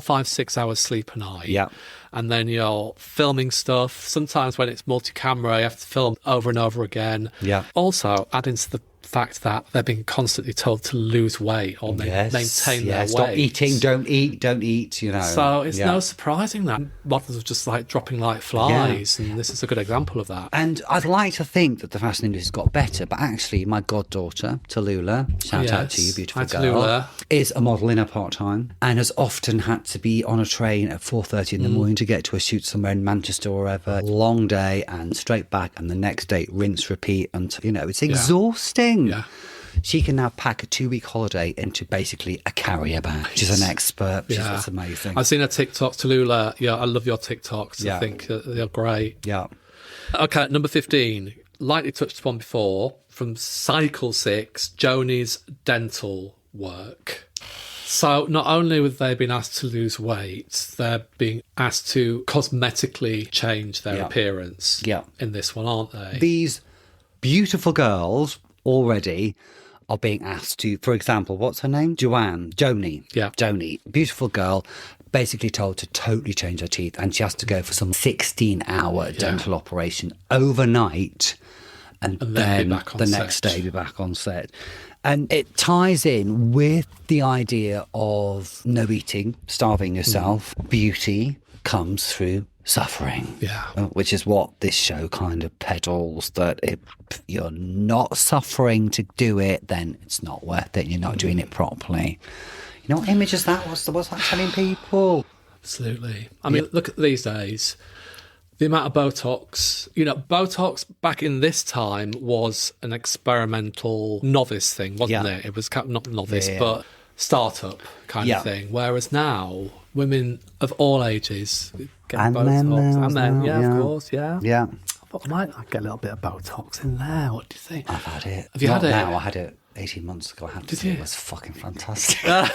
[SPEAKER 2] 5, 6 hours sleep a night.
[SPEAKER 1] Yeah.
[SPEAKER 2] And then you're filming stuff. Sometimes when it's multi-camera, you have to film over and over again.
[SPEAKER 1] Yeah.
[SPEAKER 2] Also, adding to the fact that they're being constantly told to lose weight or maintain their weight.
[SPEAKER 1] Stop eating, don't eat, you know.
[SPEAKER 2] So it's no surprising that models are just like dropping like flies, and this is a good example of that.
[SPEAKER 1] And I'd like to think that the fashion industry's got better, but actually my goddaughter, Tallulah, shout out to you, beautiful
[SPEAKER 2] Hi,
[SPEAKER 1] girl,
[SPEAKER 2] Tallulah.
[SPEAKER 1] is a model in her part-time and has often had to be on a train at 4:30 in the morning to get to a shoot somewhere in Manchester or wherever. Long day and straight back, and the next day rinse, repeat, and, you know, it's exhausting.
[SPEAKER 2] Yeah.
[SPEAKER 1] She can now pack a 2-week holiday into basically a carrier bag. She's an expert. That's amazing.
[SPEAKER 2] I've seen her TikToks, Tallulah. Yeah, I love your TikToks. I think they're great.
[SPEAKER 1] Yeah.
[SPEAKER 2] Okay, number 15. Lightly touched upon before, from cycle 6, Joni's dental work. So not only have they been asked to lose weight, they're being asked to cosmetically change their appearance in this one, aren't they?
[SPEAKER 1] These beautiful girls already are being asked to, for example, what's her name? Joni.
[SPEAKER 2] Yeah.
[SPEAKER 1] Joni. Beautiful girl, basically told to totally change her teeth, and she has to go for some 16-hour dental operation overnight, and then the next day be back on set. And it ties in with the idea of no eating, starving yourself. Beauty comes through suffering, which is what this show kind of peddles, that if you're not suffering to do it, then it's not worth it. You're not doing it properly. You know what image is that? What's that telling people?
[SPEAKER 2] Absolutely. I mean, look at these days. The amount of Botox, Botox back in this time was an experimental novice thing, wasn't it? It was not novice, but startup kind of thing. Whereas now, women of all ages get Botox. And men, of course, yeah.
[SPEAKER 1] Yeah.
[SPEAKER 2] I thought I might get a little bit of Botox in there. What do you think?
[SPEAKER 1] I've had it.
[SPEAKER 2] Have you had it?
[SPEAKER 1] Now, I had it 18 months ago. I had
[SPEAKER 2] Did you?
[SPEAKER 1] It was fucking fantastic. I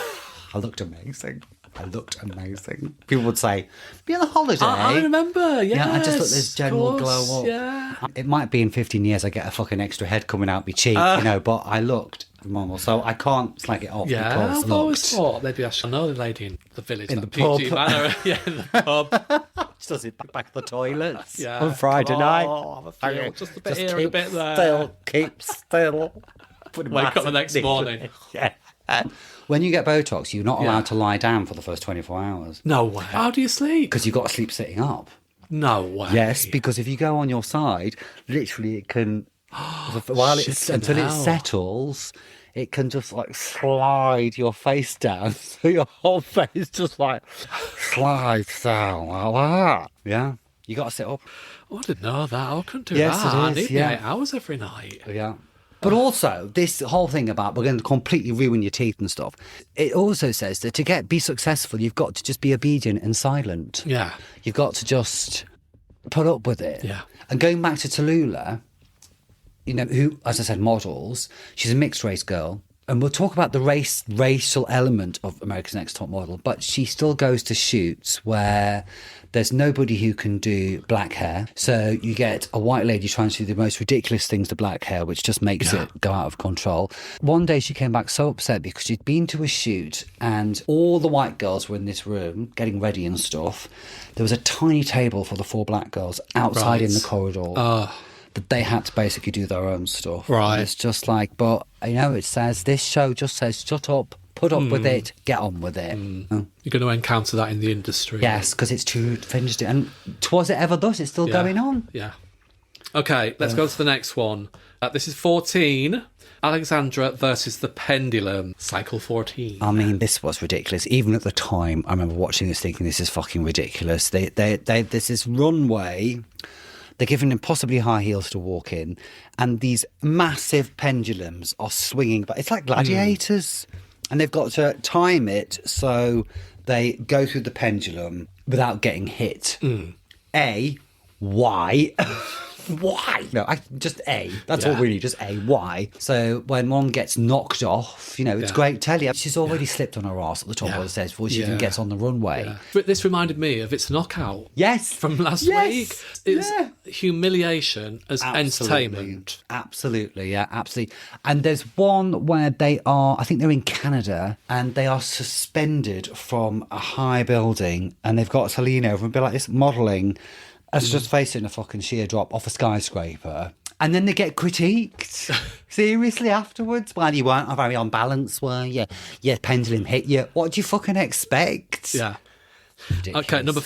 [SPEAKER 1] looked amazing. People would say, be on a holiday.
[SPEAKER 2] I remember,
[SPEAKER 1] Yeah, I just look this general glow up.
[SPEAKER 2] Yeah.
[SPEAKER 1] It might be in 15 years I get a fucking extra head coming out my cheek, but I looked normal, so I can't slag it off because
[SPEAKER 2] I've always thought maybe I should know the lady in the village.
[SPEAKER 1] In the pub.
[SPEAKER 2] Manor. In the pub.
[SPEAKER 1] She does it back at the toilets on Friday night.
[SPEAKER 2] Have a feel. Just a bit here and a bit there.
[SPEAKER 1] Keep still.
[SPEAKER 2] Wake up the next morning.
[SPEAKER 1] Yeah. When you get Botox, you're not allowed to lie down for the first 24 hours.
[SPEAKER 2] No way. How do you sleep?
[SPEAKER 1] Because you've got to sleep sitting up.
[SPEAKER 2] No way.
[SPEAKER 1] Yes, because if you go on your side, literally it can, until it settles, it can just like slide your face down. So your whole face just like slides down like that. Yeah. You got to sit up.
[SPEAKER 2] Oh, I didn't know that. I couldn't do
[SPEAKER 1] Yes,
[SPEAKER 2] that.
[SPEAKER 1] it
[SPEAKER 2] I
[SPEAKER 1] is,
[SPEAKER 2] need
[SPEAKER 1] yeah.
[SPEAKER 2] 8 hours every night.
[SPEAKER 1] Yeah. But also, this whole thing about we're going to completely ruin your teeth and stuff, it also says that to be successful, you've got to just be obedient and silent.
[SPEAKER 2] Yeah.
[SPEAKER 1] You've got to just put up with it.
[SPEAKER 2] Yeah.
[SPEAKER 1] And going back to Tallulah, who, as I said, models, she's a mixed race girl. And we'll talk about the racial element of America's Next Top Model, but she still goes to shoots where there's nobody who can do black hair. So you get a white lady trying to do the most ridiculous things to black hair, which just makes it go out of control. One day she came back so upset because she'd been to a shoot and all the white girls were in this room getting ready and stuff. There was a tiny table for the 4 black girls outside in the corridor. They had to basically do their own stuff.
[SPEAKER 2] Right.
[SPEAKER 1] And it's just like, but, it says, this show just says, shut up, put up with it, get on with it. Oh.
[SPEAKER 2] You're going to encounter that in the industry.
[SPEAKER 1] Yes, because it's too finished. And was it ever thus? It's still going on.
[SPEAKER 2] Yeah. Okay, let's go to the next one. This is 14. Alexandra versus the Pendulum, cycle 14.
[SPEAKER 1] I mean, this was ridiculous. Even at the time, I remember watching this thinking, this is fucking ridiculous. There's this runway. They're given impossibly high heels to walk in, and these massive pendulums are swinging. But it's like gladiators, and they've got to time it so they go through the pendulum without getting hit. Why? Why? No, just A. That's all we need, just A. Why? So when one gets knocked off, it's great telly. She's already slipped on her arse at the top of the stairs before she even gets on the runway.
[SPEAKER 2] Yeah. But this reminded me of It's Knockout.
[SPEAKER 1] Yes.
[SPEAKER 2] From last week. It's humiliation as entertainment.
[SPEAKER 1] Absolutely, yeah, absolutely. And there's one where I think they're in Canada, and they are suspended from a high building, and they've got to lean over and be like this, modelling. As just facing a fucking sheer drop off a skyscraper. And then they get critiqued. Seriously, afterwards. Well, you weren't very on balance, were you? Your pendulum hit you. What do you fucking expect?
[SPEAKER 2] Yeah.
[SPEAKER 1] Ridiculous.
[SPEAKER 2] Okay, number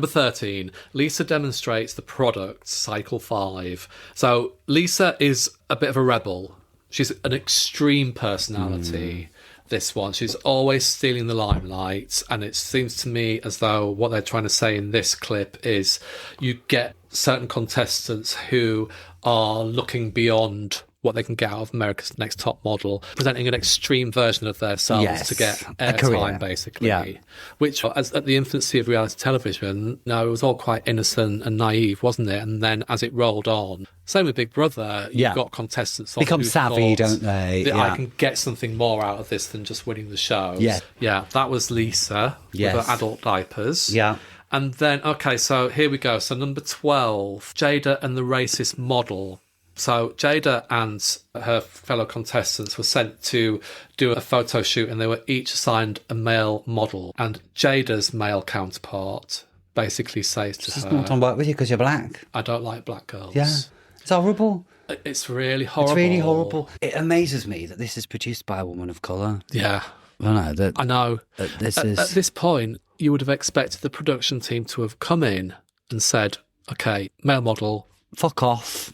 [SPEAKER 2] 13. Lisa demonstrates the product, cycle 5. So Lisa is a bit of a rebel. She's an extreme personality. This one, she's always stealing the limelight, and it seems to me as though what they're trying to say in this clip is you get certain contestants who are looking beyond what they can get out of America's Next Top Model, presenting an extreme version of themselves to get airtime, basically. Which, as at the infancy of reality television, it was all quite innocent and naive, wasn't it? And then as it rolled on, same with Big Brother, you've got contestants
[SPEAKER 1] become savvy, don't they?
[SPEAKER 2] I can get something more out of this than just winning the show. Yeah, that was Lisa with her adult diapers.
[SPEAKER 1] Yeah.
[SPEAKER 2] And then, okay, so here we go. So number 12, Jada and the Racist Model. So Jada and her fellow contestants were sent to do a photo shoot, and they were each assigned a male model. And Jada's male counterpart basically says to her,
[SPEAKER 1] "It's not on work with you because you're black.
[SPEAKER 2] I don't like black girls."
[SPEAKER 1] Yeah, it's horrible.
[SPEAKER 2] It's really horrible.
[SPEAKER 1] It's really horrible. It amazes me that this is produced by a woman of colour.
[SPEAKER 2] Yeah.
[SPEAKER 1] I know.
[SPEAKER 2] At this point, you would have expected the production team to have come in and said, okay, male model,
[SPEAKER 1] fuck off.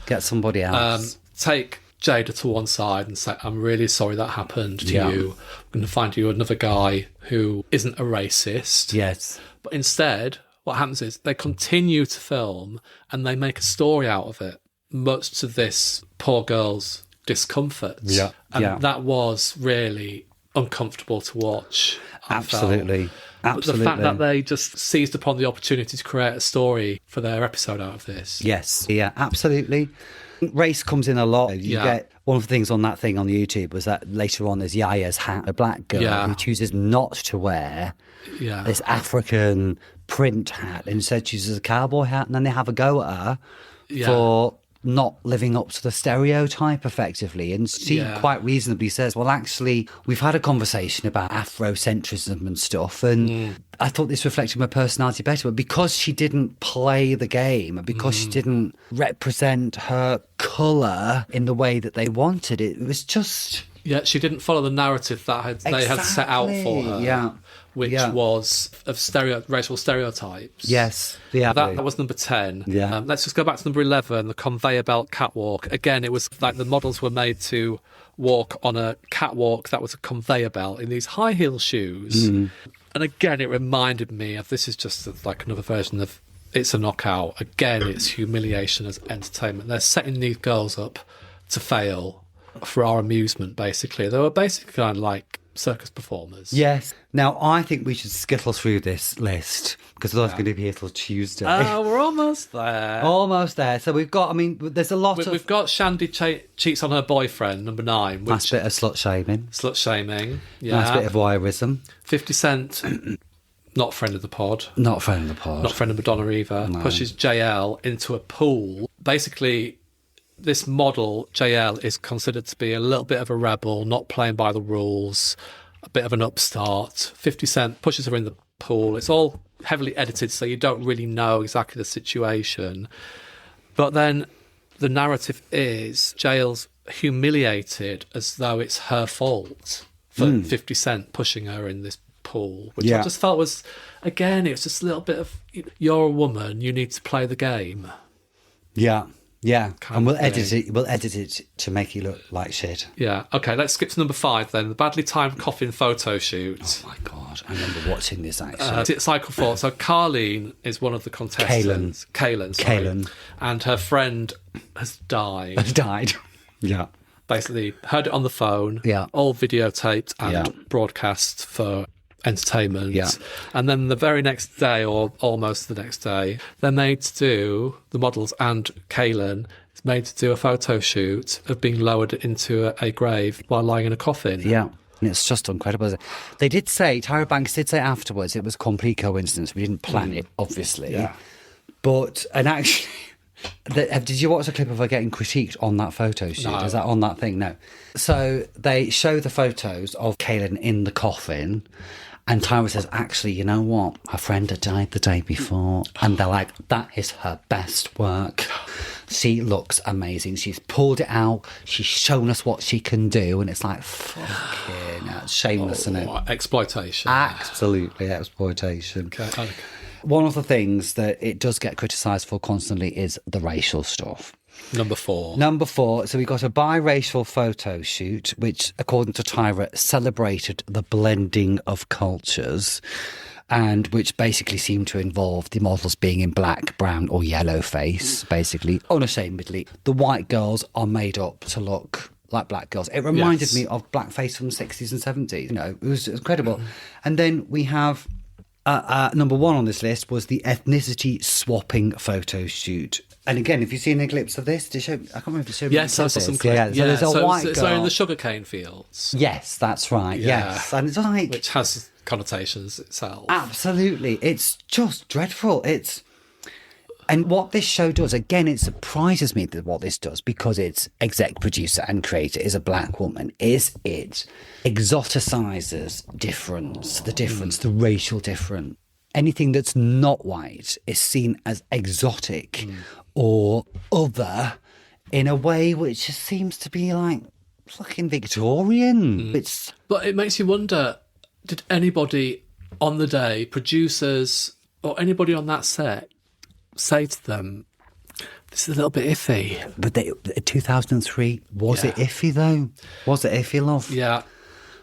[SPEAKER 1] Get somebody else.
[SPEAKER 2] Take Jada to one side and say, I'm really sorry that happened to you. I'm going to find you another guy who isn't a racist.
[SPEAKER 1] Yes.
[SPEAKER 2] But instead, what happens is they continue to film and they make a story out of it, much to this poor girl's discomfort.
[SPEAKER 1] Yeah.
[SPEAKER 2] And that was really uncomfortable to watch.
[SPEAKER 1] Absolutely.
[SPEAKER 2] But the fact that they just seized upon the opportunity to create a story for their episode out of this.
[SPEAKER 1] Yes. Yeah, absolutely. Race comes in a lot. You get one of the things on that thing on YouTube was that later on there's Yaya's hat, a black girl who chooses not to wear this African print hat and instead chooses a cowboy hat, and then they have a go at her for not living up to the stereotype effectively. And she quite reasonably says, well, actually, we've had a conversation about Afrocentrism and stuff, and I thought this reflected my personality better. But because she didn't play the game, and because she didn't represent her colour in the way that they wanted, it was just...
[SPEAKER 2] Yeah, she didn't follow the narrative that they had set out for her. Which was of racial stereotypes.
[SPEAKER 1] Yes.
[SPEAKER 2] That was number 10.
[SPEAKER 1] Yeah.
[SPEAKER 2] Let's just go back to number 11, the conveyor belt catwalk. Again, it was like the models were made to walk on a catwalk that was a conveyor belt in these high heel shoes. And again, it reminded me of, this is just like another version of It's a Knockout. Again, it's humiliation as entertainment. They're setting these girls up to fail for our amusement, basically. They were basically kind of like circus performers.
[SPEAKER 1] Yes. Now, I think we should skittle through this list because otherwise going to be here till Tuesday.
[SPEAKER 2] Oh, we're almost there.
[SPEAKER 1] Almost there. So we've got, there's a lot of...
[SPEAKER 2] We've got Shandy cheats on her boyfriend, number 9.
[SPEAKER 1] Nice bit of slut shaming.
[SPEAKER 2] Slut shaming, yeah.
[SPEAKER 1] Nice bit of voyeurism.
[SPEAKER 2] 50 Cent, not friend of the pod.
[SPEAKER 1] Not friend of the pod.
[SPEAKER 2] Not friend of Madonna either. No. Pushes JL into a pool. Basically, this model, JL, is considered to be a little bit of a rebel, not playing by the rules, a bit of an upstart. 50 Cent pushes her in the pool. It's all heavily edited, so you don't really know exactly the situation. But then the narrative is Jael's humiliated as though it's her fault for 50 Cent pushing her in this pool, which I just felt was, again, it was just a little bit of, you're a woman, you need to play the game.
[SPEAKER 1] Yeah. And we'll edit it to make you look like shit.
[SPEAKER 2] Yeah. Okay, let's skip to number 5 then. The badly timed coffin photo shoot.
[SPEAKER 1] Oh my God, I remember watching this actually.
[SPEAKER 2] Cycle 4. So Carleen is one of the contestants. Kaylin. And her friend has died.
[SPEAKER 1] Yeah.
[SPEAKER 2] Basically heard it on the phone.
[SPEAKER 1] Yeah.
[SPEAKER 2] All videotaped and broadcast for entertainment.
[SPEAKER 1] Yeah.
[SPEAKER 2] And then the very next day, or almost the next day, they're made to do, the models and Kaylin is made to do a photo shoot of being lowered into a grave while lying in a coffin.
[SPEAKER 1] Yeah. And it's just incredible. They did say, Tyra Banks did say afterwards, it was complete coincidence. We didn't plan it, obviously.
[SPEAKER 2] Yeah.
[SPEAKER 1] But, and actually, did you watch a clip of her getting critiqued on that photo shoot?
[SPEAKER 2] No.
[SPEAKER 1] Is that on that thing? No. So they show the photos of Kaylin in the coffin. And Tyra says, actually, you know what? Her friend had died the day before. And they're like, that is her best work. She looks amazing. She's pulled it out. She's shown us what she can do. And it's like, fucking shameless, isn't it?
[SPEAKER 2] Exploitation.
[SPEAKER 1] Absolutely exploitation.
[SPEAKER 2] Okay.
[SPEAKER 1] One of the things that it does get criticised for constantly is the racial stuff.
[SPEAKER 2] Number 4.
[SPEAKER 1] So we got a biracial photo shoot, which, according to Tyra, celebrated the blending of cultures, and which basically seemed to involve the models being in black, brown or yellow face, basically, unashamedly. The white girls are made up to look like black girls. It reminded me of blackface from the 60s and 70s. You know, it was incredible. And then we have... number 1 on this list was the ethnicity swapping photo shoot. And again, if you've seen any clips of this, I can't remember if it showed.
[SPEAKER 2] Yes, I saw some clips.
[SPEAKER 1] Yeah, so there's a white girl.
[SPEAKER 2] So in the sugarcane fields.
[SPEAKER 1] Yes, that's right.
[SPEAKER 2] Yeah.
[SPEAKER 1] Yes, and it's like,
[SPEAKER 2] which has connotations itself.
[SPEAKER 1] Absolutely, it's just dreadful. And what this show does, again, it surprises me that what this does, because it's exec producer and creator is a black woman, is it exoticises the racial difference. Anything that's not white is seen as exotic or other in a way which just seems to be like fucking Victorian.
[SPEAKER 2] But it makes you wonder, did anybody on the day, producers or anybody on that set, say to them, this is a little bit iffy?
[SPEAKER 1] But 2003, was it iffy though? Was it iffy, love?
[SPEAKER 2] Yeah.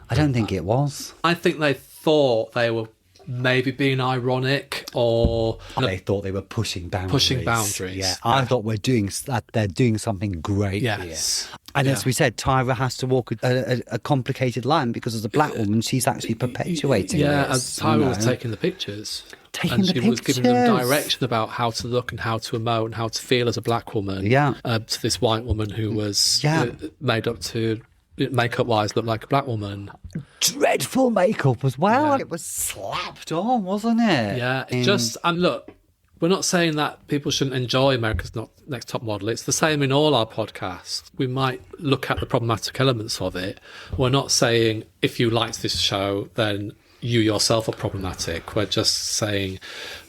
[SPEAKER 1] I don't think it was.
[SPEAKER 2] I think they thought they were maybe being ironic, or
[SPEAKER 1] they thought they were pushing boundaries. Yeah, I thought they're doing something great here. And as we said, Tyra has to walk a complicated line, because as a black woman, she's actually perpetuating this.
[SPEAKER 2] Yeah, as Tyra was taking the pictures.
[SPEAKER 1] And
[SPEAKER 2] she was giving them direction about how to look and how to emote and how to feel as a black woman.
[SPEAKER 1] Yeah.
[SPEAKER 2] To this white woman who was made up to, makeup-wise, look like a black woman.
[SPEAKER 1] Dreadful makeup as well. It was slapped on, wasn't it?
[SPEAKER 2] Yeah, and look, we're not saying that people shouldn't enjoy America's Next Top Model. It's the same in all our podcasts. We might look at the problematic elements of it. We're not saying if you liked this show, then you yourself are problematic. We're just saying,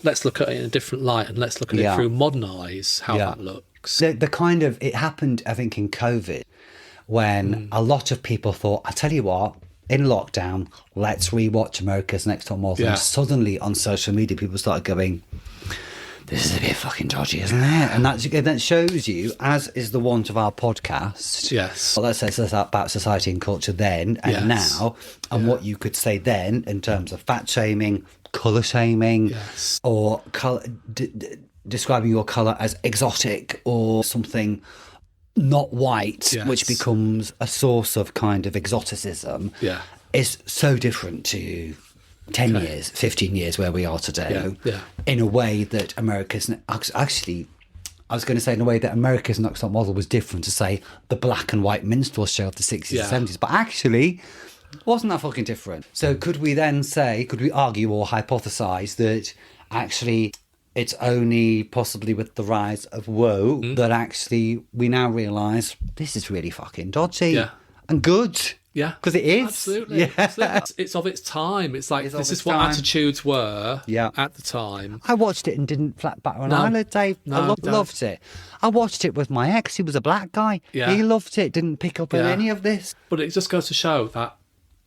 [SPEAKER 2] let's look at it in a different light, and let's look at it through modern eyes, how that looks.
[SPEAKER 1] It happened, I think, in COVID, when a lot of people thought, I tell you what, in lockdown, let's rewatch America's Next Top Model. And suddenly on social media, people started going, this is a bit fucking dodgy, isn't it? And that shows you, as is the want of our podcast.
[SPEAKER 2] Yes.
[SPEAKER 1] Well, let's say about society and culture then and now, and what you could say then in terms of fat shaming, colour shaming, or describing your colour as exotic or something not white, which becomes a source of kind of exoticism, is so different to 10 years, 15 years where we are today, in a way that America's... Actually, I was going to say in a way that America's Next Top Model was different to, say, the black and white minstrel show of the 60s and 70s, but actually... wasn't that fucking different? So could we argue or hypothesise that actually it's only possibly with the rise of woke that actually we now realise this is really fucking dodgy and good
[SPEAKER 2] Yeah.
[SPEAKER 1] Because it is.
[SPEAKER 2] Absolutely.
[SPEAKER 1] Yeah.
[SPEAKER 2] Absolutely. It's of its time. It's like,
[SPEAKER 1] It's
[SPEAKER 2] this
[SPEAKER 1] of
[SPEAKER 2] is
[SPEAKER 1] its
[SPEAKER 2] what
[SPEAKER 1] time.
[SPEAKER 2] attitudes were
[SPEAKER 1] Yeah.
[SPEAKER 2] at the time.
[SPEAKER 1] I watched it and didn't flat back on
[SPEAKER 2] No.
[SPEAKER 1] eyelid, Dave.
[SPEAKER 2] No,
[SPEAKER 1] I
[SPEAKER 2] don't.
[SPEAKER 1] loved it. I watched it with my ex. He was a black guy.
[SPEAKER 2] Yeah.
[SPEAKER 1] He loved it. Didn't pick up on
[SPEAKER 2] Yeah.
[SPEAKER 1] any of this.
[SPEAKER 2] But it just goes to show that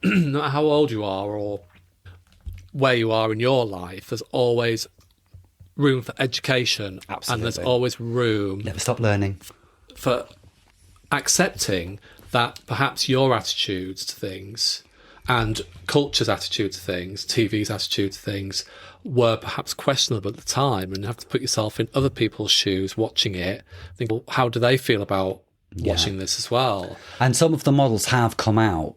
[SPEAKER 2] no matter how old you are or where you are in your life, there's always room for education.
[SPEAKER 1] Absolutely.
[SPEAKER 2] And there's always room
[SPEAKER 1] Never stop learning.
[SPEAKER 2] for accepting that perhaps your attitudes to things and culture's attitude to things, TV's attitude to things, were perhaps questionable at the time, and you have to put yourself in other people's shoes watching it. Think, well, how do they feel about watching this as well?
[SPEAKER 1] And some of the models have come out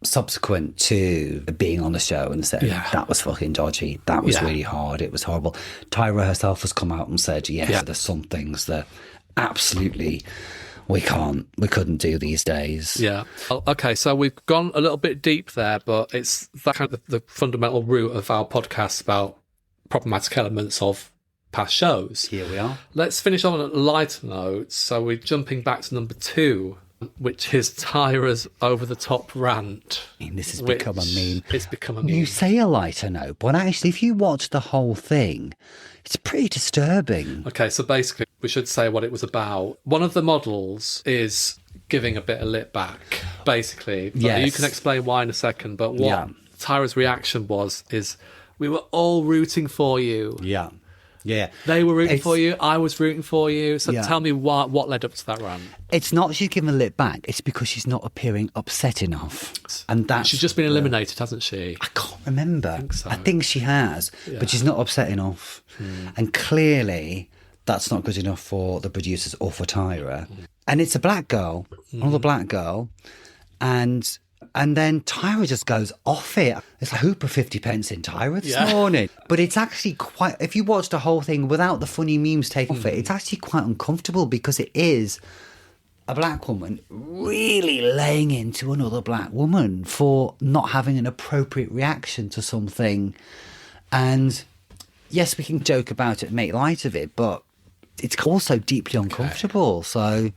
[SPEAKER 1] subsequent to being on the show and said, that was fucking dodgy. That was really hard. It was horrible. Tyra herself has come out and said, there's some things that absolutely we couldn't do these days.
[SPEAKER 2] Yeah. Okay, so we've gone a little bit deep there, but it's that kind of the fundamental root of our podcast about problematic elements of past shows.
[SPEAKER 1] Here we are.
[SPEAKER 2] Let's finish on a lighter note. So we're jumping back to number 2, which is Tyra's over-the-top rant.
[SPEAKER 1] I mean, this has become a meme.
[SPEAKER 2] It's become a meme.
[SPEAKER 1] You say a lighter note, but actually, if you watch the whole thing, it's pretty disturbing.
[SPEAKER 2] Okay, so basically, we should say what it was about. One of the models is giving a bit of lip back, basically. But
[SPEAKER 1] Yes.
[SPEAKER 2] you can explain why in a second, but what Tyra's reaction is, we were all rooting for you.
[SPEAKER 1] Yeah. Yeah.
[SPEAKER 2] They were rooting for you. I was rooting for you. So
[SPEAKER 1] Yeah.
[SPEAKER 2] tell me what led up to that rant.
[SPEAKER 1] It's not she's giving a lip back. It's because she's not appearing upset enough. And that's...
[SPEAKER 2] She's just been eliminated, hasn't she?
[SPEAKER 1] I can't remember. I think
[SPEAKER 2] so.
[SPEAKER 1] she has, but she's not upset enough. And clearly, that's not good enough for the producers or for Tyra. And it's a black girl, another black girl, and then Tyra just goes off it. It's a hoop of 50 pence in Tyra this morning. But it's actually quite, if you watch the whole thing without the funny memes taken off it, it's actually quite uncomfortable because it is a black woman really laying into another black woman for not having an appropriate reaction to something. And yes, we can joke about it and make light of it, but it's also deeply uncomfortable. So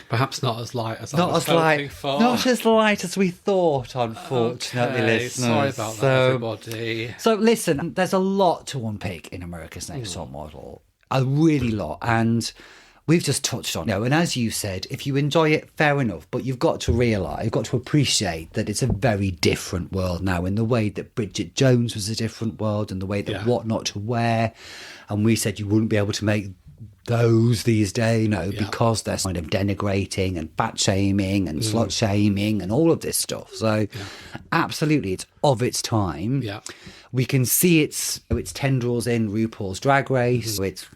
[SPEAKER 2] Perhaps not as light as I
[SPEAKER 1] not
[SPEAKER 2] was
[SPEAKER 1] as
[SPEAKER 2] hoping
[SPEAKER 1] light,
[SPEAKER 2] for.
[SPEAKER 1] not as light as we thought, unfortunately,
[SPEAKER 2] Okay,
[SPEAKER 1] listeners.
[SPEAKER 2] sorry about that, everybody.
[SPEAKER 1] So listen, there's a lot to unpick in America's Next Top Model, a really lot, and we've just touched on it. And as you said, if you enjoy it, fair enough, but you've got to realise, you've got to appreciate that it's a very different world now, in the way that Bridget Jones was a different world, and the way that What Not to Wear, and we said you wouldn't be able to make those these days, because they're kind of denigrating and fat shaming and slut shaming and all of this stuff. So absolutely, it's of its time.
[SPEAKER 2] Yeah.
[SPEAKER 1] We can see its tendrils in RuPaul's Drag Race. So it's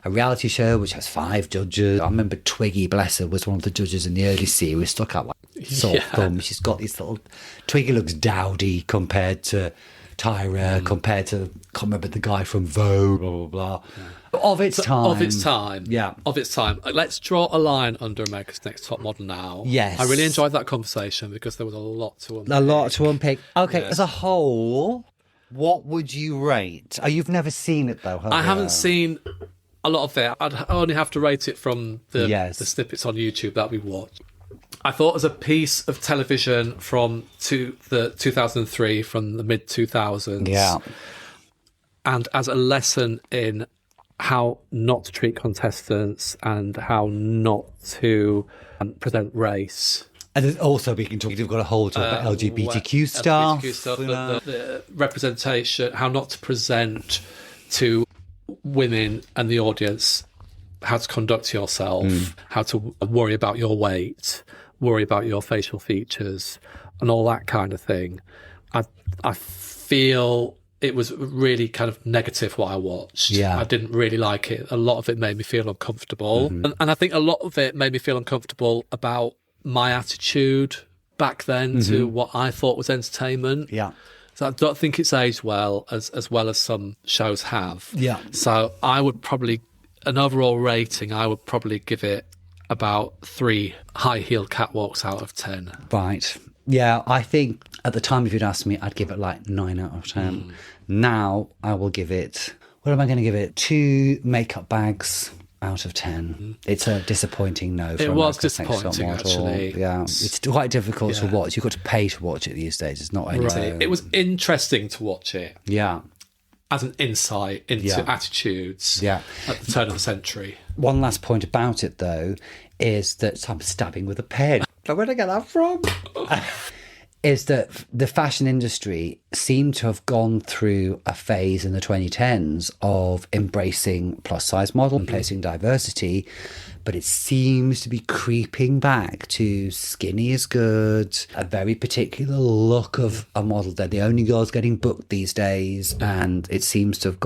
[SPEAKER 1] a reality show which has 5 judges. I remember Twiggy, bless her, was one of the judges in the early series, stuck out like sore thumb. She's got this little... Twiggy looks dowdy compared to Tyra, compared to... can't remember the guy from Vogue, blah, blah, blah. Of its time.
[SPEAKER 2] Of its time.
[SPEAKER 1] Yeah.
[SPEAKER 2] Of its time. Let's draw a line under America's Next Top Model now.
[SPEAKER 1] Yes.
[SPEAKER 2] I really enjoyed that conversation because there was a lot to unpick.
[SPEAKER 1] A lot to unpick. Okay, as a whole, what would you rate? Oh, you've never seen it, though, have
[SPEAKER 2] I
[SPEAKER 1] you?
[SPEAKER 2] haven't seen a lot of it. I'd only have to rate it from the snippets on YouTube that we watched. I thought as a piece of television from the 2003, from the mid-2000s.
[SPEAKER 1] Yeah.
[SPEAKER 2] And as a lesson in how not to treat contestants and how not to present race.
[SPEAKER 1] And then also we can talk, we've got a whole talk about LGBTQ stuff.
[SPEAKER 2] LGBTQ stuff, the representation, how not to present to women and the audience, how to conduct yourself, how to worry about your weight, worry about your facial features, and all that kind of thing. I feel it was really kind of negative what I watched.
[SPEAKER 1] Yeah.
[SPEAKER 2] I didn't really like it. A lot of it made me feel uncomfortable. And I think a lot of it made me feel uncomfortable about my attitude back then to what I thought was entertainment.
[SPEAKER 1] Yeah.
[SPEAKER 2] So I don't think it's aged well as some shows have.
[SPEAKER 1] Yeah.
[SPEAKER 2] So I would probably, an overall rating, I would probably give it about 3 high-heeled catwalks out of 10.
[SPEAKER 1] Right. Yeah, I think at the time, if you'd asked me, I'd give it like 9 out of 10. Now I will give it, what am I going to give it? 2 makeup bags out of 10. It's a disappointing no. For
[SPEAKER 2] It was
[SPEAKER 1] America's Next Top
[SPEAKER 2] disappointing,
[SPEAKER 1] Model.
[SPEAKER 2] actually.
[SPEAKER 1] Yeah, it's quite difficult to
[SPEAKER 2] Yeah.
[SPEAKER 1] watch. You've got to pay to watch it these days. It's not only.
[SPEAKER 2] It was interesting to watch it
[SPEAKER 1] Yeah.
[SPEAKER 2] as an insight into
[SPEAKER 1] Yeah.
[SPEAKER 2] attitudes
[SPEAKER 1] Yeah.
[SPEAKER 2] at the turn of the century.
[SPEAKER 1] One last point about it, though, is that I'm stabbing with a pen. Where did I get that from? Is that the fashion industry seemed to have gone through a phase in the 2010s of embracing plus size model, embracing diversity, but it seems to be creeping back to skinny is good, a very particular look of a model. They're the only girls getting booked these days, and it seems to have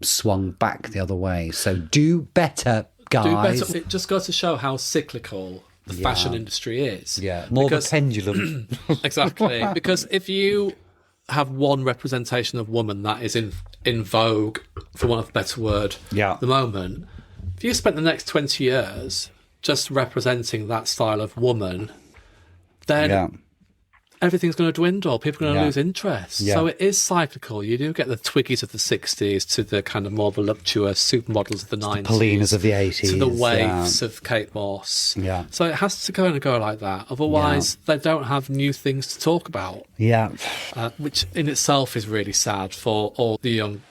[SPEAKER 1] swung back the other way. So do better, guys.
[SPEAKER 2] Do better. It just goes to show how cyclical the fashion industry is.
[SPEAKER 1] Yeah, more of a pendulum.
[SPEAKER 2] Exactly. Because if you have one representation of woman that is in vogue, for want of a better word, at the moment, if you spent the next 20 years just representing that style of woman, then everything's going to dwindle. People are going to lose interest.
[SPEAKER 1] Yeah.
[SPEAKER 2] So it is cyclical. You do get the Twiggies of the 60s to the kind of more voluptuous supermodels of the 90s.
[SPEAKER 1] The Paulinas of the 80s.
[SPEAKER 2] To the waifs of Kate Moss.
[SPEAKER 1] Yeah.
[SPEAKER 2] So it has to kind of go like that. Otherwise, they don't have new things to talk about.
[SPEAKER 1] Yeah.
[SPEAKER 2] Which in itself is really sad for all the young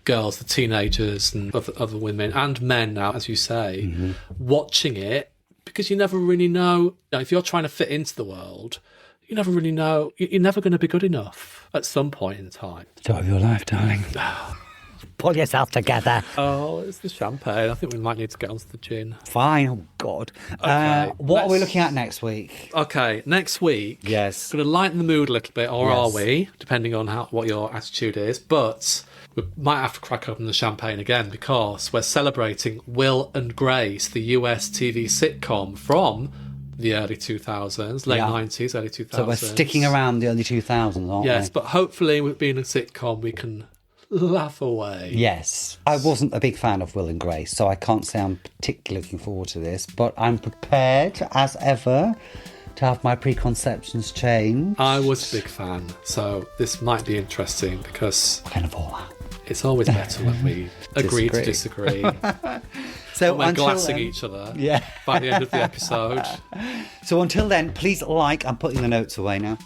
[SPEAKER 2] girls, the teenagers and other women and men now, as you say, watching it, because you never really know. If you're trying to fit into the world, you never really know. You're never going to be good enough at some point in time.
[SPEAKER 1] Story of your life, darling. Pull yourself together.
[SPEAKER 2] Oh, it's the champagne. I think we might need to get onto the gin.
[SPEAKER 1] Fine. Oh, God.
[SPEAKER 2] Okay,
[SPEAKER 1] what are we looking at next week?
[SPEAKER 2] Okay, next week.
[SPEAKER 1] Yes.
[SPEAKER 2] Going to lighten the mood a little bit, or
[SPEAKER 1] Yes.
[SPEAKER 2] are we? Depending on what your attitude is. But we might have to crack open the champagne again because we're celebrating Will and Grace, the US TV sitcom from the early 2000s, late 90s, early 2000s.
[SPEAKER 1] So we're sticking around the early 2000s, aren't we?
[SPEAKER 2] Yes, but hopefully with being a sitcom, we can laugh away.
[SPEAKER 1] Yes. I wasn't a big fan of Will and Grace, so I can't say I'm particularly looking forward to this, but I'm prepared, as ever, to have my preconceptions changed.
[SPEAKER 2] I was a big fan, so this might be interesting because
[SPEAKER 1] Kind of all that.
[SPEAKER 2] it's always better when we agree to disagree.
[SPEAKER 1] So
[SPEAKER 2] We're
[SPEAKER 1] until
[SPEAKER 2] glassing
[SPEAKER 1] then,
[SPEAKER 2] each other
[SPEAKER 1] by
[SPEAKER 2] the end of the episode.
[SPEAKER 1] So until then, please I'm putting the notes away now.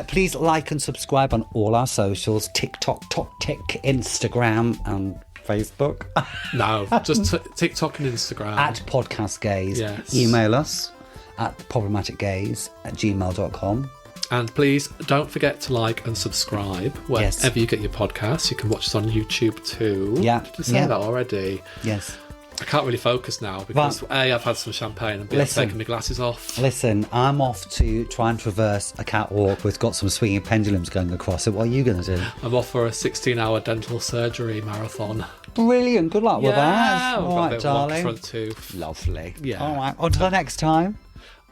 [SPEAKER 1] Please like and subscribe on all our socials, TikTok, Instagram and Facebook.
[SPEAKER 2] No, just TikTok and Instagram.
[SPEAKER 1] At Podcast Gaze.
[SPEAKER 2] Yes.
[SPEAKER 1] Email us at problematicgaze@gmail.com.
[SPEAKER 2] And please don't forget to like and subscribe wherever you get your podcasts. You can watch us on YouTube too.
[SPEAKER 1] Yeah.
[SPEAKER 2] Did you say that already?
[SPEAKER 1] Yes.
[SPEAKER 2] I can't really focus now because A, I've had some champagne and B, I've taken my glasses off.
[SPEAKER 1] Listen, I'm off to try and traverse a catwalk with got some swinging pendulums going across it. What are you going to do?
[SPEAKER 2] I'm off for a 16-hour dental surgery marathon.
[SPEAKER 1] Brilliant. Good luck with that.
[SPEAKER 2] I've
[SPEAKER 1] All
[SPEAKER 2] got a
[SPEAKER 1] right,
[SPEAKER 2] bit of
[SPEAKER 1] darling.
[SPEAKER 2] front tooth.
[SPEAKER 1] Lovely.
[SPEAKER 2] Yeah.
[SPEAKER 1] All right. Until next time.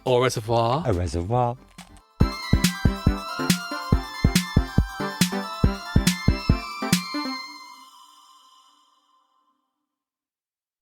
[SPEAKER 2] Au reservoir.
[SPEAKER 1] A reservoir.